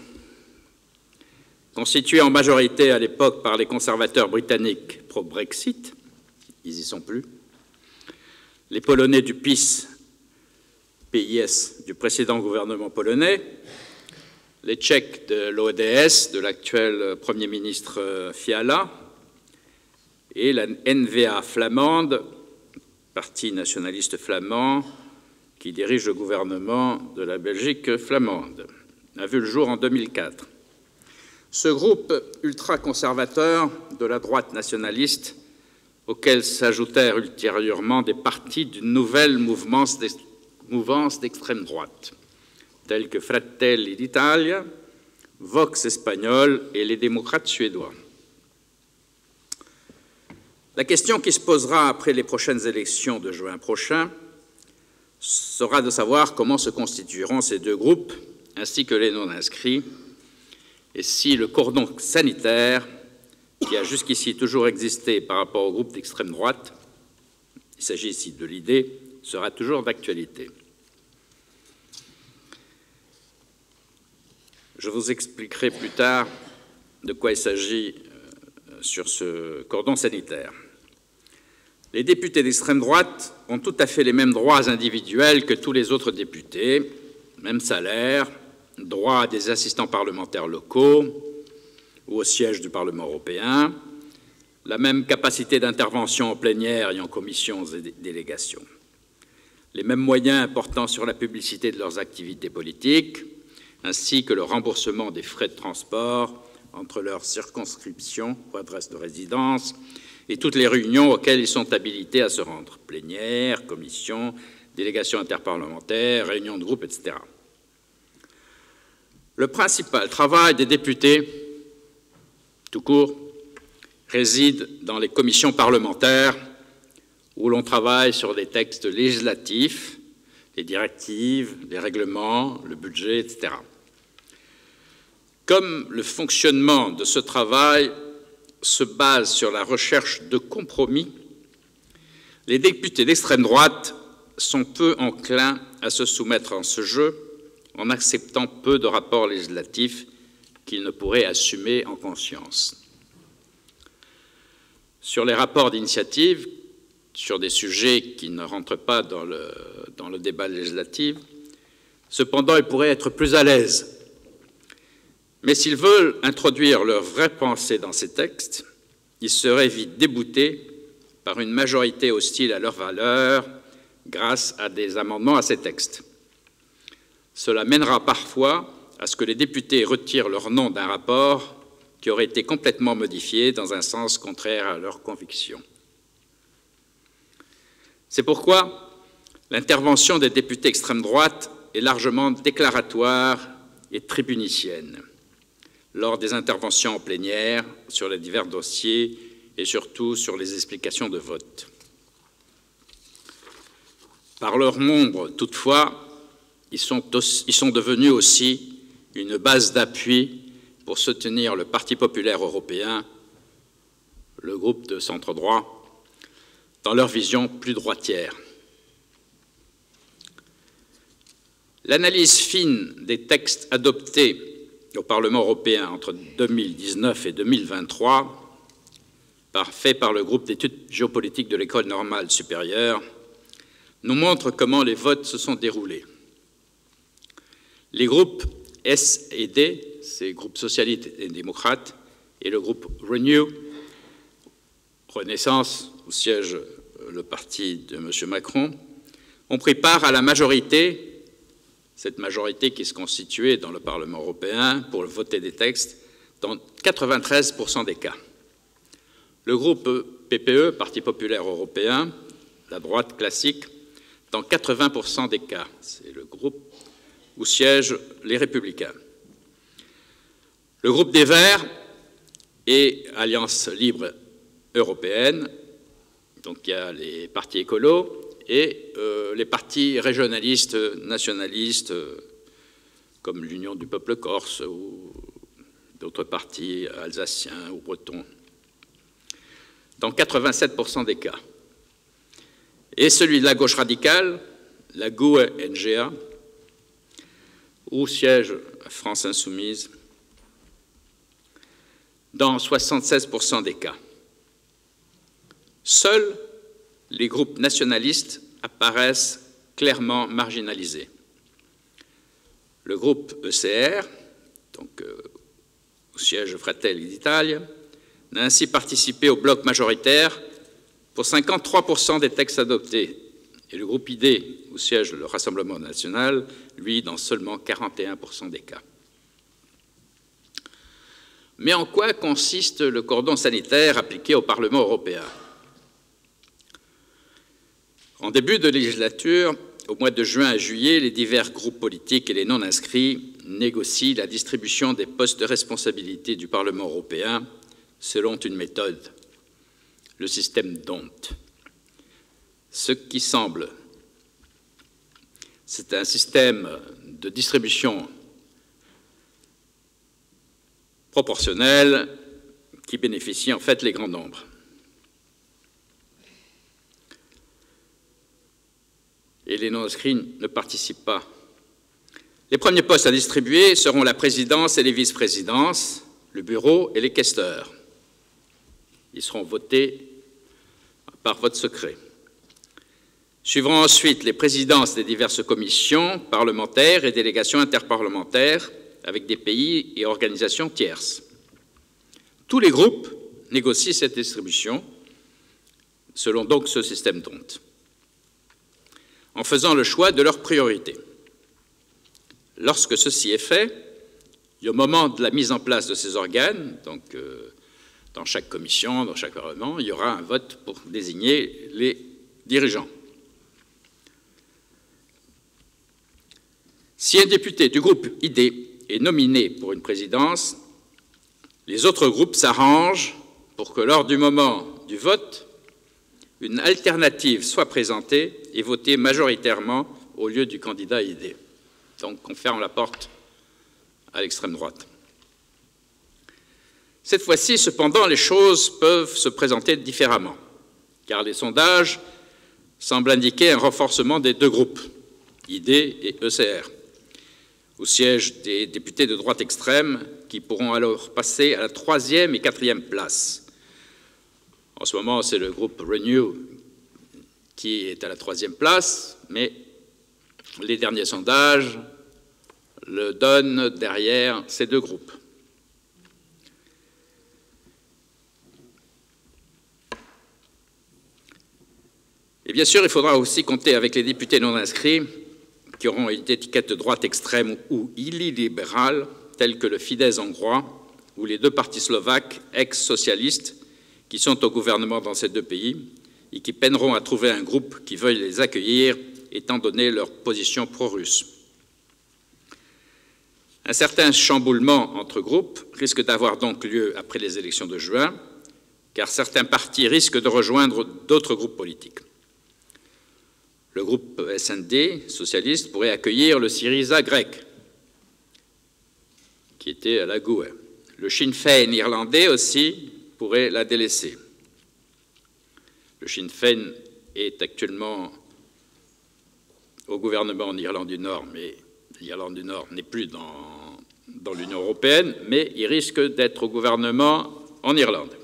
constitué en majorité à l'époque par les conservateurs britanniques pro-Brexit, ils n'y sont plus, les Polonais du PiS, PIS, du précédent gouvernement polonais, les Tchèques de l'ODS, de l'actuel Premier ministre Fiala, et la NVA flamande, parti nationaliste flamand, qui dirige le gouvernement de la Belgique flamande, a vu le jour en 2004. Ce groupe ultra-conservateur de la droite nationaliste, auquel s'ajoutèrent ultérieurement des partis d'une nouvelle mouvance d'extrême droite, tels que Fratelli d'Italia, Vox espagnol et les démocrates suédois. La question qui se posera après les prochaines élections de juin prochain sera de savoir comment se constitueront ces deux groupes, ainsi que les non-inscrits, et si le cordon sanitaire, qui a jusqu'ici toujours existé par rapport au groupe d'extrême droite, il s'agit ici de l'idée, sera toujours d'actualité. Je vous expliquerai plus tard de quoi il s'agit sur ce cordon sanitaire. Les députés d'extrême droite ont tout à fait les mêmes droits individuels que tous les autres députés, même salaire, droit à des assistants parlementaires locaux ou au siège du Parlement européen, la même capacité d'intervention en plénière et en commissions et délégations, les mêmes moyens portant sur la publicité de leurs activités politiques, ainsi que le remboursement des frais de transport entre leur circonscription ou adresse de résidence et toutes les réunions auxquelles ils sont habilités à se rendre, plénières, commissions, délégations interparlementaires, réunions de groupe, etc. Le principal travail des députés, tout court, réside dans les commissions parlementaires où l'on travaille sur des textes législatifs, les directives, les règlements, le budget, etc. Comme le fonctionnement de ce travail se base sur la recherche de compromis, les députés d'extrême droite sont peu enclins à se soumettre à ce jeu en acceptant peu de rapports législatifs qu'ils ne pourraient assumer en conscience. Sur les rapports d'initiative, sur des sujets qui ne rentrent pas dans le débat législatif, cependant, ils pourraient être plus à l'aise. Mais s'ils veulent introduire leur vraie pensée dans ces textes, ils seraient vite déboutés par une majorité hostile à leurs valeurs grâce à des amendements à ces textes. Cela mènera parfois à ce que les députés retirent leur nom d'un rapport qui aurait été complètement modifié dans un sens contraire à leurs convictions. C'est pourquoi l'intervention des députés extrême droite est largement déclaratoire et tribunicienne lors des interventions en plénière sur les divers dossiers et surtout sur les explications de vote. Par leur nombre, toutefois, ils sont devenus aussi une base d'appui pour soutenir le Parti populaire européen, le groupe de centre-droit, dans leur vision plus droitière. L'analyse fine des textes adoptés au Parlement européen entre 2019 et 2023, fait par le groupe d'études géopolitiques de l'École normale supérieure, nous montre comment les votes se sont déroulés. Les groupes S et D, c'est groupes socialistes et démocrates, et le groupe Renew, Renaissance, où siège le parti de M. Macron, ont pris part à la majorité, cette majorité qui se constituait dans le Parlement européen pour voter des textes, dans 93% des cas. Le groupe PPE, Parti populaire européen, la droite classique, dans 80% des cas. C'est le groupe où siègent les Républicains. Le groupe des Verts et Alliance libre européenne, donc il y a les partis écolos et les partis régionalistes, nationalistes, comme l'Union du peuple corse ou d'autres partis alsaciens ou bretons, dans 87% des cas. Et celui de la gauche radicale, la GUE-NGA, où siège France Insoumise, dans 76% des cas. Seuls les groupes nationalistes apparaissent clairement marginalisés. Le groupe ECR, donc au siège Fratelli d'Italia, n'a ainsi participé au bloc majoritaire pour 53% des textes adoptés, et le groupe ID, où siège le Rassemblement national, lui, dans seulement 41% des cas. Mais en quoi consiste le cordon sanitaire appliqué au Parlement européen? En début de législature, au mois de juin à juillet, les divers groupes politiques et les non-inscrits négocient la distribution des postes de responsabilité du Parlement européen selon une méthode, le système d'Hondt. Ce qui semble, c'est un système de distribution proportionnelle qui bénéficie en fait les grands nombres. Et les non-inscrits ne participent pas. Les premiers postes à distribuer seront la présidence et les vice-présidences, le bureau et les questeurs. Ils seront votés par vote secret. Suivront ensuite les présidences des diverses commissions parlementaires et délégations interparlementaires avec des pays et organisations tierces. Tous les groupes négocient cette distribution selon donc ce système d'Hondt, en faisant le choix de leurs priorités. Lorsque ceci est fait, et au moment de la mise en place de ces organes, donc dans chaque commission, dans chaque parlement, il y aura un vote pour désigner les dirigeants. Si un député du groupe ID est nominé pour une présidence, les autres groupes s'arrangent pour que lors du moment du vote, une alternative soit présentée et votée majoritairement au lieu du candidat ID. Donc on ferme la porte à l'extrême droite. Cette fois-ci, cependant, les choses peuvent se présenter différemment, car les sondages semblent indiquer un renforcement des deux groupes, ID et ECR, au siège des députés de droite extrême qui pourront alors passer à la 3e et 4e place. En ce moment, c'est le groupe Renew qui est à la 3e place, mais les derniers sondages le donnent derrière ces deux groupes. Et bien sûr, il faudra aussi compter avec les députés non inscrits qui auront une étiquette de droite extrême ou illibérale, tels que le Fidesz hongrois ou les deux partis slovaques ex-socialistes qui sont au gouvernement dans ces deux pays et qui peineront à trouver un groupe qui veuille les accueillir étant donné leur position pro-russe. Un certain chamboulement entre groupes risque d'avoir donc lieu après les élections de juin, car certains partis risquent de rejoindre d'autres groupes politiques. Le groupe SND, socialiste, pourrait accueillir le Syriza grec, qui était à la GUE. Le Sinn Féin irlandais aussi pourrait la délaisser. Le Sinn Féin est actuellement au gouvernement en Irlande du Nord, mais l'Irlande du Nord n'est plus dans l'Union européenne, mais il risque d'être au gouvernement en Irlande.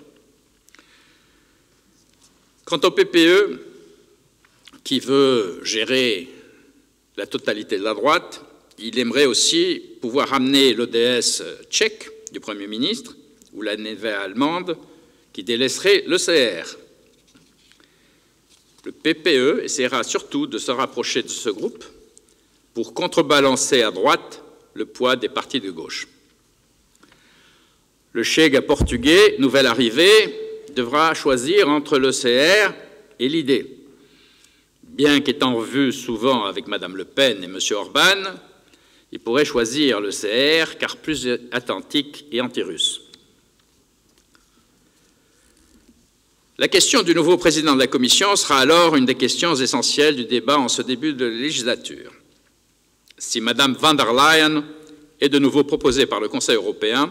Quant au PPE, qui veut gérer la totalité de la droite, il aimerait aussi pouvoir ramener l'ODS tchèque du Premier ministre ou la NEV allemande qui délaisserait l'ECR. Le PPE essaiera surtout de se rapprocher de ce groupe pour contrebalancer à droite le poids des partis de gauche. Le Chega portugais, nouvelle arrivée, devra choisir entre l'ECR et l'ID. Bien qu'étant vu souvent avec Mme Le Pen et M. Orban, il pourrait choisir le CR car plus atlantique et anti-russe. La question du nouveau président de la Commission sera alors une des questions essentielles du débat en ce début de législature. Si Mme von der Leyen est de nouveau proposée par le Conseil européen,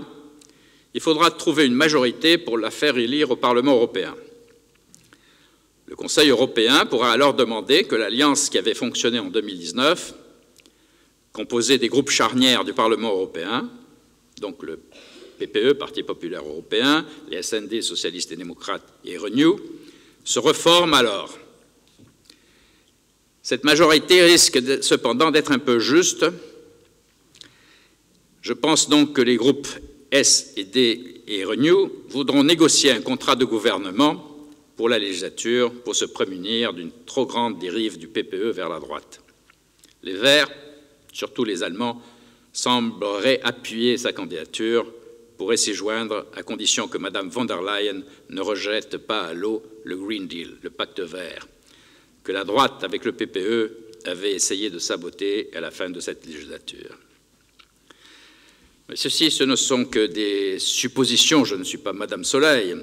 il faudra trouver une majorité pour la faire élire au Parlement européen. Le Conseil européen pourra alors demander que l'alliance qui avait fonctionné en 2019, composée des groupes charnières du Parlement européen, donc le PPE, Parti populaire européen, les SND, socialistes et démocrates, et Renew, se reforme alors. Cette majorité risque cependant d'être un peu juste. Je pense donc que les groupes S et D et Renew voudront négocier un contrat de gouvernement pour la législature pour se prémunir d'une trop grande dérive du PPE vers la droite. Les Verts, surtout les Allemands, sembleraient appuyer sa candidature, pourraient s'y joindre à condition que Mme von der Leyen ne rejette pas à l'eau le Green Deal, le pacte vert, que la droite, avec le PPE, avait essayé de saboter à la fin de cette législature. Mais ceci, ce ne sont que des suppositions, je ne suis pas Madame Soleil.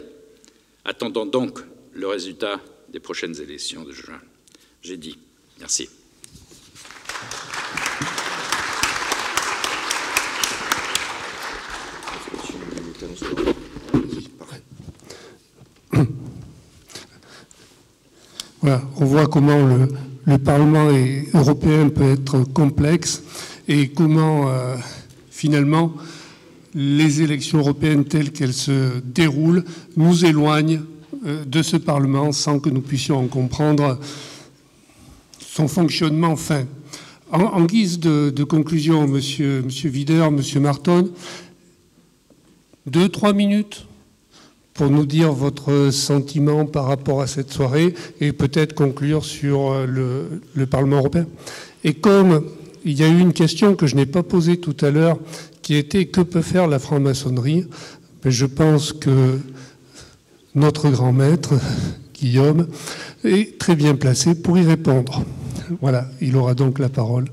Attendons donc le résultat des prochaines élections de juin. J'ai dit. Merci. Voilà, on voit comment le Parlement européen peut être complexe et comment finalement les élections européennes telles qu'elles se déroulent nous éloignent de ce Parlement sans que nous puissions en comprendre son fonctionnement fin. En guise de conclusion, Monsieur Wider, Monsieur Marton, 2-3 minutes pour nous dire votre sentiment par rapport à cette soirée et peut-être conclure sur le Parlement européen. Et comme il y a eu une question que je n'ai pas posée tout à l'heure, qui était « Que peut faire la franc-maçonnerie ?» Je pense que notre grand maître, Guillaume, est très bien placé pour y répondre. Voilà, il aura donc la parole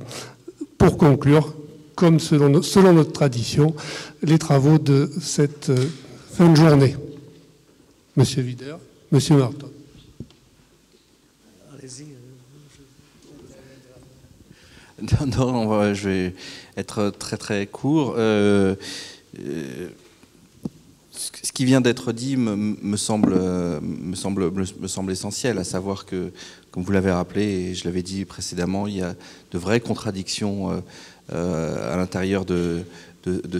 pour conclure, comme selon notre tradition, les travaux de cette fin de journée. Monsieur Wider, Monsieur Marton. Allez-y. Non, je vais être très très court. Ce qui vient d'être dit me semble essentiel, à savoir que, comme vous l'avez rappelé et je l'avais dit précédemment, il y a de vraies contradictions à l'intérieur de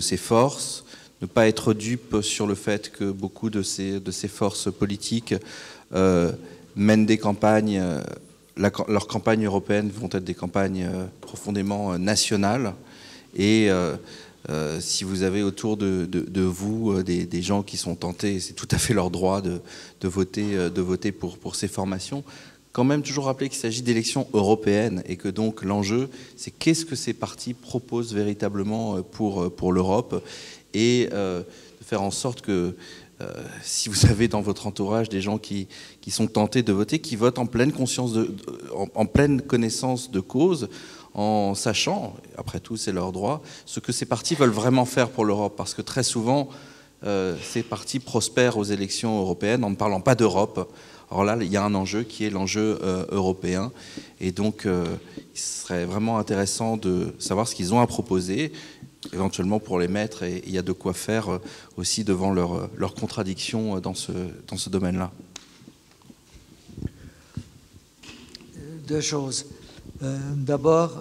ces forces. Ne pas être dupe sur le fait que beaucoup de ces forces politiques mènent des campagnes. Leurs campagnes européennes vont être des campagnes profondément nationales. Et si vous avez autour de vous des gens qui sont tentés, c'est tout à fait leur droit de voter pour ces formations, quand même toujours rappeler qu'il s'agit d'élections européennes et que donc l'enjeu, c'est qu'est-ce que ces partis proposent véritablement pour l'Europe et de faire en sorte que si vous avez dans votre entourage des gens qui sont tentés de voter, qui votent en pleine conscience, en pleine connaissance de cause, en sachant, après tout c'est leur droit, ce que ces partis veulent vraiment faire pour l'Europe. Parce que très souvent, ces partis prospèrent aux élections européennes en ne parlant pas d'Europe. Alors là, il y a un enjeu qui est l'enjeu européen. Et donc, il serait vraiment intéressant de savoir ce qu'ils ont à proposer, éventuellement pour les mettre, et il y a de quoi faire aussi devant leurs contradictions dans ce domaine-là. Deux choses. D'abord,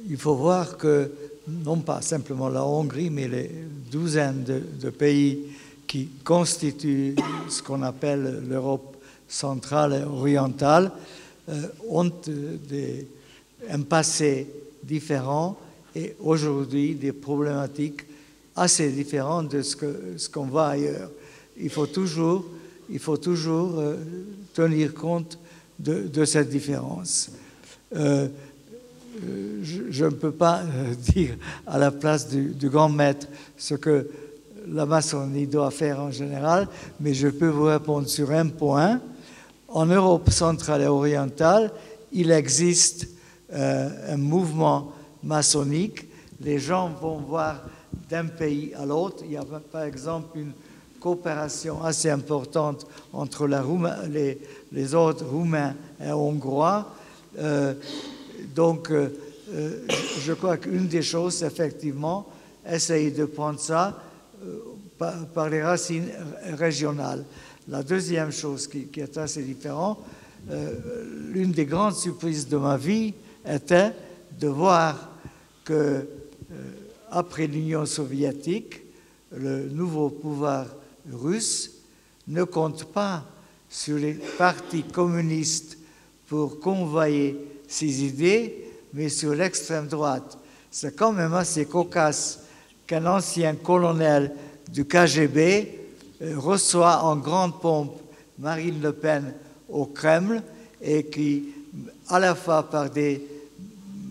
il faut voir que, non pas simplement la Hongrie, mais les douzaines de pays qui constituent ce qu'on appelle l'Europe centrale et orientale, ont un passé différent et aujourd'hui des problématiques assez différentes de ce qu'on voit ailleurs. Il faut toujours tenir compte de cette différence. Je ne peux pas dire à la place du grand maître ce que la maçonnerie doit faire en général, mais je peux vous répondre sur un point. En Europe centrale et orientale, il existe un mouvement maçonnique. Les gens vont voir d'un pays à l'autre. Il y a par exemple une coopération assez importante entre les ordres roumains et hongrois. Donc, je crois qu'une des choses, c'est effectivement, essayer de prendre ça par les racines régionales. La deuxième chose qui est assez différente, l'une des grandes surprises de ma vie était de voir que, après l'Union soviétique, le nouveau pouvoir russe ne compte pas sur les partis communistes pour convoyer ses idées, mais sur l'extrême droite. C'est quand même assez cocasse qu'un ancien colonel du KGB reçoit en grande pompe Marine Le Pen au Kreml et qui, à la fois par des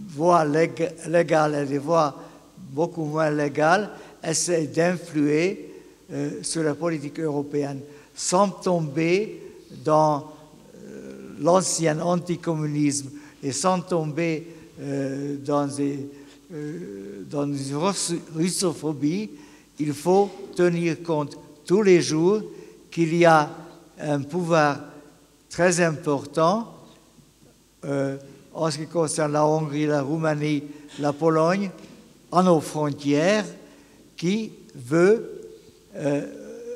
voies légales et des voies beaucoup moins légales, essaie d'influer sur la politique européenne sans tomber dans l'ancien anticommunisme et sans tomber dans une russophobie. Il faut tenir compte tous les jours qu'il y a un pouvoir très important en ce qui concerne la Hongrie, la Roumanie, la Pologne, à nos frontières, qui veut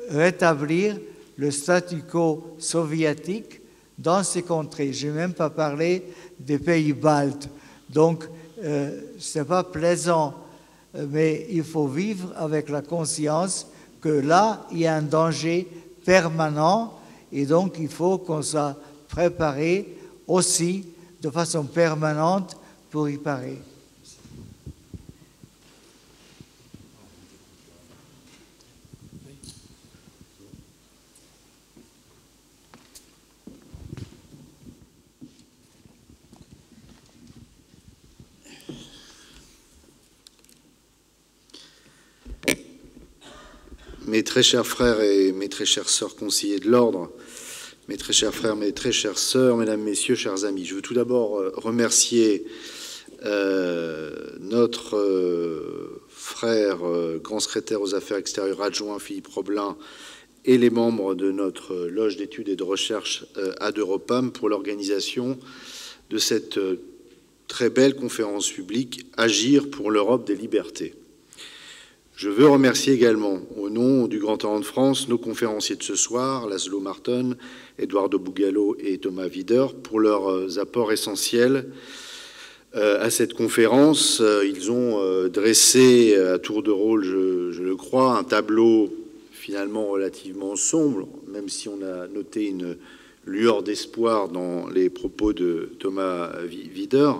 rétablir le statu quo soviétique dans ces contrées. Je n'ai même pas parlé des pays baltes. Donc, ce n'est pas plaisant, mais il faut vivre avec la conscience que là, il y a un danger permanent et donc il faut qu'on soit préparé aussi de façon permanente pour y parer. Mes très chers frères et mes très chères sœurs conseillers de l'ordre, mes très chers frères, mes très chères sœurs, mesdames, messieurs, chers amis, je veux tout d'abord remercier notre frère, grand secrétaire aux affaires extérieures adjoint Philippe Robelin et les membres de notre loge d'études et de recherche ad Europam pour l'organisation de cette très belle conférence publique « Agir pour l'Europe des libertés ». Je veux remercier également, au nom du Grand Orient de France, nos conférenciers de ce soir, Laszlo Marton, Eduardo Bugallo et Thomas Wider, pour leurs apports essentiels à cette conférence. Ils ont dressé à tour de rôle, je le crois, un tableau finalement relativement sombre, même si on a noté une lueur d'espoir dans les propos de Thomas Wider,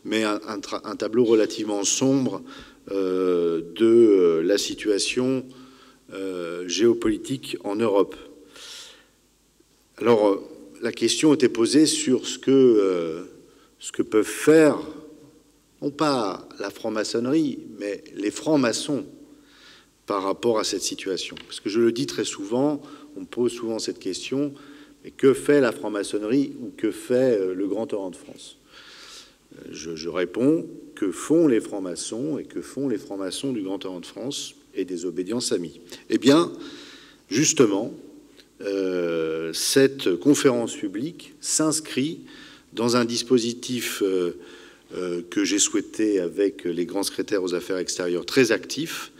mais un tableau relativement sombre de la situation géopolitique en Europe. Alors, la question était posée sur ce que peuvent faire, non pas la franc-maçonnerie, mais les francs-maçons par rapport à cette situation. Parce que je le dis très souvent, on me pose souvent cette question, mais que fait la franc-maçonnerie ou que fait le Grand Orient de France ? Je réponds, que font les francs-maçons et que font les francs-maçons du Grand Orient de France et des obédiences amies? Eh bien, justement, cette conférence publique s'inscrit dans un dispositif que j'ai souhaité avec les grands secrétaires aux affaires extérieures très actifs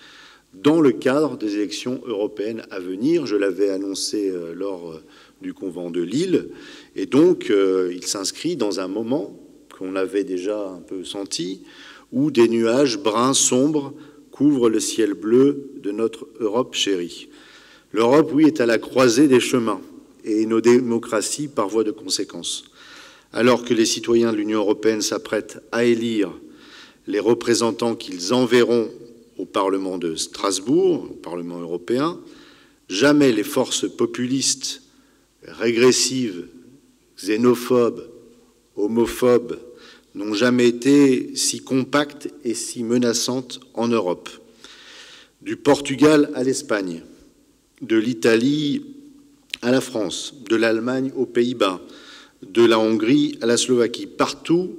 dans le cadre des élections européennes à venir. Je l'avais annoncé lors du convent de Lille, et donc il s'inscrit dans un moment qu'on avait déjà un peu senti, où des nuages bruns sombres couvrent le ciel bleu de notre Europe chérie. L'Europe, oui, est à la croisée des chemins, et nos démocraties par voie de conséquence. Alors que les citoyens de l'Union européenne s'apprêtent à élire les représentants qu'ils enverront au Parlement de Strasbourg, au Parlement européen, jamais les forces populistes, régressives, xénophobes, homophobes, n'ont jamais été si compactes et si menaçantes en Europe. Du Portugal à l'Espagne, de l'Italie à la France, de l'Allemagne aux Pays-Bas, de la Hongrie à la Slovaquie, partout,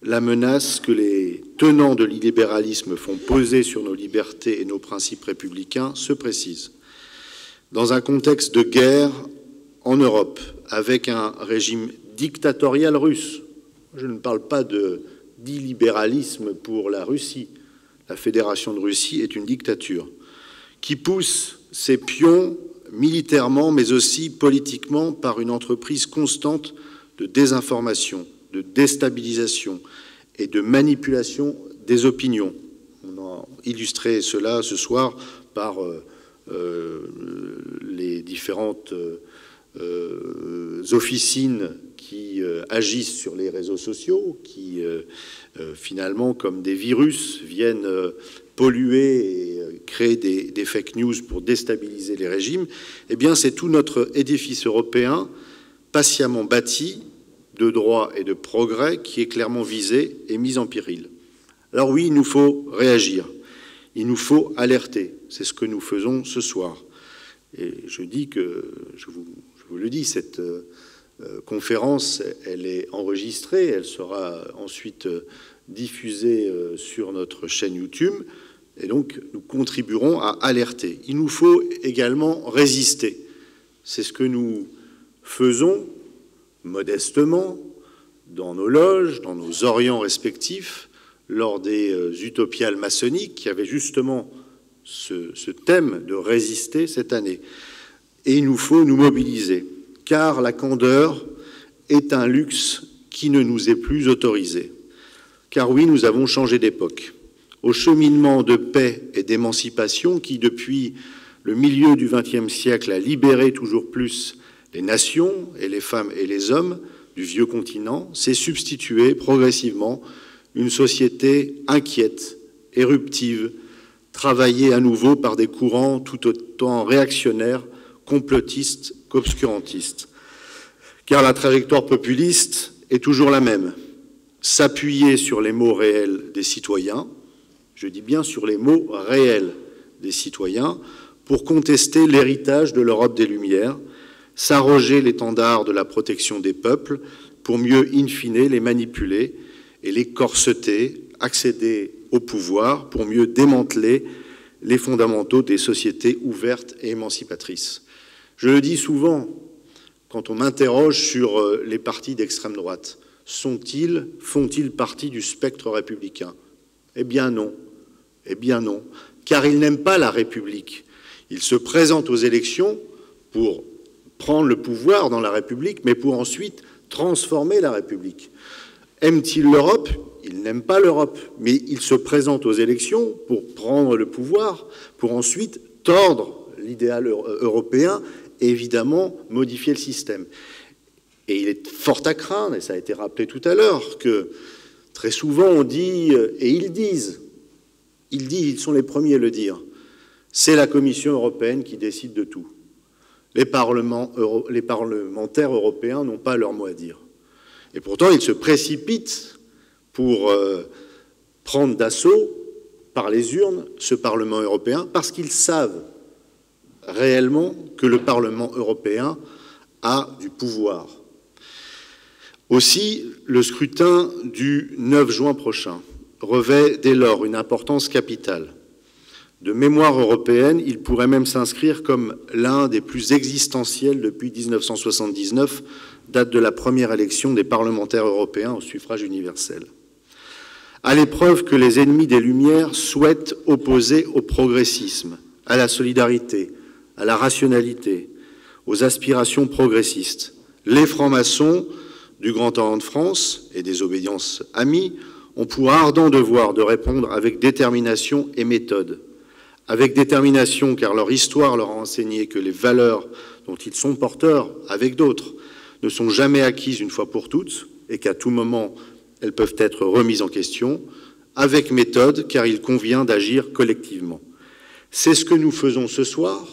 la menace que les tenants de l'illibéralisme font peser sur nos libertés et nos principes républicains se précise. Dans un contexte de guerre en Europe, avec un régime dictatorial russe, je ne parle pas d'illibéralisme pour la Russie, la Fédération de Russie est une dictature, qui pousse ses pions militairement, mais aussi politiquement, par une entreprise constante de désinformation, de déstabilisation et de manipulation des opinions. On a illustré cela ce soir par les différentes officines qui agissent sur les réseaux sociaux, qui finalement, comme des virus, viennent polluer et créer des fake news pour déstabiliser les régimes, eh bien c'est tout notre édifice européen patiemment bâti de droit et de progrès qui est clairement visé et mis en péril. Alors oui, il nous faut réagir, il nous faut alerter, c'est ce que nous faisons ce soir. Et je dis que, je vous le dis, cette conférence, elle est enregistrée, elle sera ensuite diffusée sur notre chaîne YouTube, et donc nous contribuerons à alerter. Il nous faut également résister. C'est ce que nous faisons modestement dans nos loges, dans nos orients respectifs, lors des utopiales maçonniques qui avaient justement ce thème de résister cette année. Et il nous faut nous mobiliser, car la candeur est un luxe qui ne nous est plus autorisé. Car oui, nous avons changé d'époque. Au cheminement de paix et d'émancipation qui, depuis le milieu du XXe siècle, a libéré toujours plus les nations et les femmes et les hommes du vieux continent, s'est substitué progressivement une société inquiète, éruptive, travaillée à nouveau par des courants tout autant réactionnaires, complotistes qu'obscurantistes. Car la trajectoire populiste est toujours la même, s'appuyer sur les mots réels des citoyens, je dis bien sur les mots réels des citoyens, pour contester l'héritage de l'Europe des Lumières, s'arroger l'étendard de la protection des peuples pour mieux, in fine, les manipuler et les corseter, accéder au pouvoir pour mieux démanteler les fondamentaux des sociétés ouvertes et émancipatrices. Je le dis souvent quand on m'interroge sur les partis d'extrême droite. Font-ils partie du spectre républicain? Eh bien non. Eh bien non. Car ils n'aiment pas la République. Ils se présentent aux élections pour prendre le pouvoir dans la République, mais pour ensuite transformer la République. Aiment-ils l'Europe? Ils n'aiment pas l'Europe, mais ils se présentent aux élections pour prendre le pouvoir, pour ensuite tordre l'idéal européen et évidemment modifier le système. Et il est fort à craindre, et ça a été rappelé tout à l'heure, que très souvent on dit, et ils sont les premiers à le dire, c'est la Commission européenne qui décide de tout. Les parlementaires européens n'ont pas leur mot à dire. Et pourtant, ils se précipitent pour prendre d'assaut par les urnes ce Parlement européen, parce qu'ils savent réellement que le Parlement européen a du pouvoir. Aussi, le scrutin du 9 juin prochain revêt dès lors une importance capitale. De mémoire européenne, il pourrait même s'inscrire comme l'un des plus existentiels depuis 1979, date de la première élection des parlementaires européens au suffrage universel. À l'épreuve que les ennemis des Lumières souhaitent opposer au progressisme, à la solidarité, à la rationalité, aux aspirations progressistes, les francs-maçons du Grand Orient de France et des obédiences amies ont pour ardent devoir de répondre avec détermination et méthode. Avec détermination, car leur histoire leur a enseigné que les valeurs dont ils sont porteurs, avec d'autres, ne sont jamais acquises une fois pour toutes, et qu'à tout moment, elles peuvent être remises en question. Avec méthode, car il convient d'agir collectivement. C'est ce que nous faisons ce soir,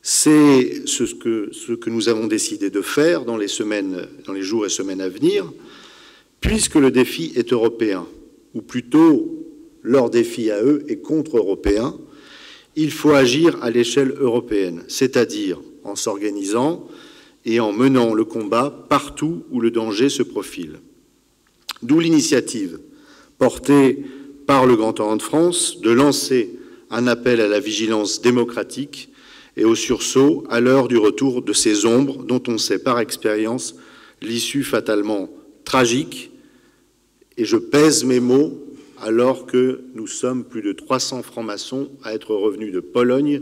c'est ce que nous avons décidé de faire dans les jours et semaines à venir, puisque le défi est européen, ou plutôt leur défi à eux est contre-européen. Il faut agir à l'échelle européenne, c'est-à-dire en s'organisant et en menant le combat partout où le danger se profile. D'où l'initiative portée par le Grand Orient de France de lancer un appel à la vigilance démocratique et au sursaut à l'heure du retour de ces ombres dont on sait par expérience l'issue fatalement tragique, et je pèse mes mots, alors que nous sommes plus de 300 francs-maçons à être revenus de Pologne,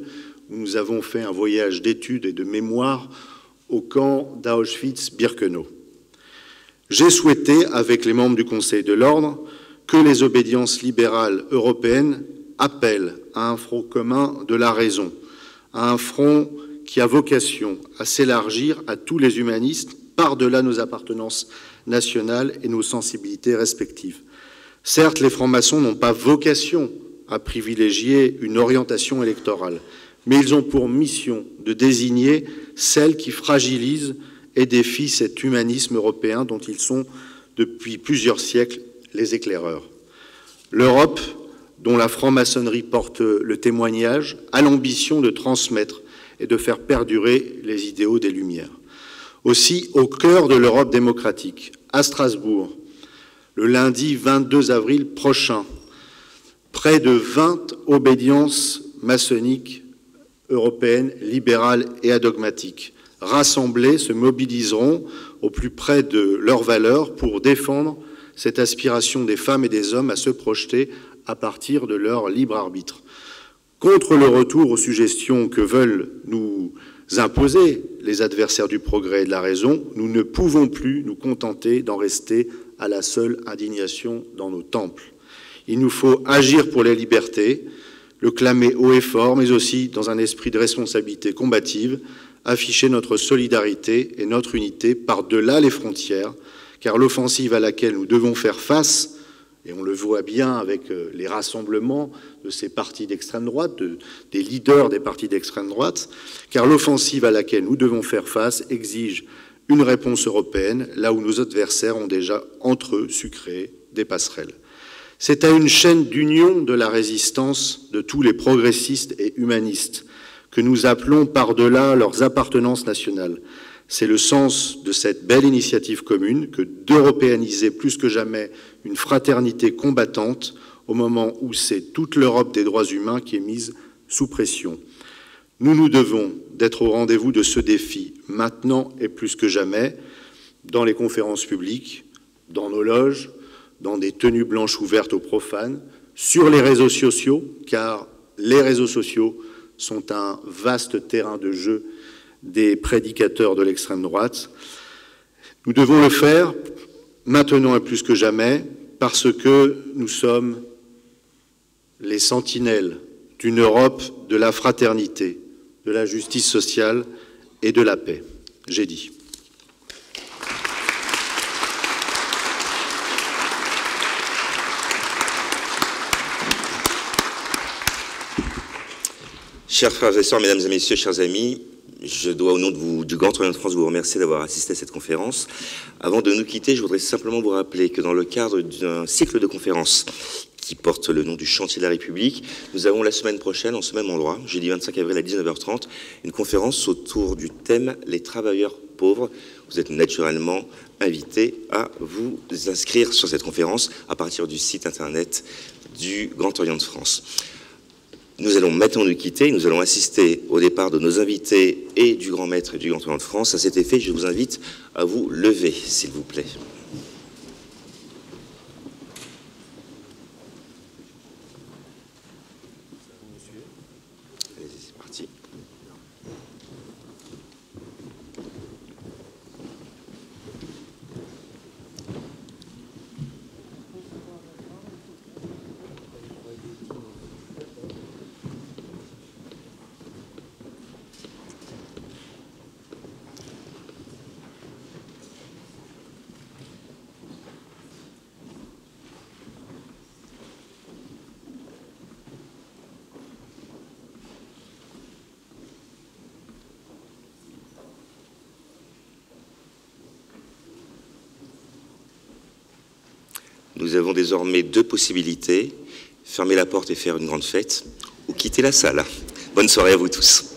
où nous avons fait un voyage d'études et de mémoire au camp d'Auschwitz-Birkenau. J'ai souhaité, avec les membres du Conseil de l'Ordre, que les obédiences libérales européennes appellent à un front commun de la raison, à un front qui a vocation à s'élargir à tous les humanistes par-delà nos appartenances nationales et nos sensibilités respectives. Certes, les francs-maçons n'ont pas vocation à privilégier une orientation électorale, mais ils ont pour mission de désigner celle qui fragilise et défie cet humanisme européen dont ils sont, depuis plusieurs siècles, les éclaireurs. L'Europe, dont la franc-maçonnerie porte le témoignage, a l'ambition de transmettre et de faire perdurer les idéaux des Lumières. Aussi, au cœur de l'Europe démocratique, à Strasbourg, le lundi 22 avril prochain, près de 20 obédiences maçonniques européennes, libérales et adogmatiques, rassemblées, se mobiliseront au plus près de leurs valeurs pour défendre cette aspiration des femmes et des hommes à se projeter à partir de leur libre arbitre. Contre le retour aux suggestions que veulent nous imposer les adversaires du progrès et de la raison, nous ne pouvons plus nous contenter d'en rester à la seule indignation dans nos temples. Il nous faut agir pour les libertés, le clamer haut et fort, mais aussi dans un esprit de responsabilité combative, afficher notre solidarité et notre unité par-delà les frontières, car l'offensive à laquelle nous devons faire face, et on le voit bien avec les rassemblements de ces partis d'extrême droite, des leaders des partis d'extrême droite, car l'offensive à laquelle nous devons faire face exige une réponse européenne, là où nos adversaires ont déjà, entre eux, su créer des passerelles. C'est à une chaîne d'union de la résistance de tous les progressistes et humanistes que nous appelons par-delà leurs appartenances nationales. C'est le sens de cette belle initiative commune que d'européaniser plus que jamais une fraternité combattante au moment où c'est toute l'Europe des droits humains qui est mise sous pression. Nous nous devons d'être au rendez-vous de ce défi, maintenant et plus que jamais, dans les conférences publiques, dans nos loges, dans des tenues blanches ouvertes aux profanes, sur les réseaux sociaux, car les réseaux sociaux sont un vaste terrain de jeu des prédicateurs de l'extrême droite. Nous devons le faire maintenant et plus que jamais parce que nous sommes les sentinelles d'une Europe de la fraternité, de la justice sociale et de la paix. J'ai dit. Chers frères et sœurs, mesdames et messieurs, chers amis, je dois au nom du Grand Orient de France vous remercier d'avoir assisté à cette conférence. Avant de nous quitter, je voudrais simplement vous rappeler que dans le cadre d'un cycle de conférences qui porte le nom du Chantier de la République, nous avons la semaine prochaine, en ce même endroit, jeudi 25 avril à 19h30, une conférence autour du thème « Les travailleurs pauvres ». Vous êtes naturellement invités à vous inscrire sur cette conférence à partir du site internet du Grand Orient de France. Nous allons maintenant nous quitter, nous allons assister au départ de nos invités et du Grand Maître et du Grand Orient de France. À cet effet, je vous invite à vous lever, s'il vous plaît. Allez-y, c'est parti. Nous avons désormais deux possibilités, fermer la porte et faire une grande fête, ou quitter la salle. Bonne soirée à vous tous.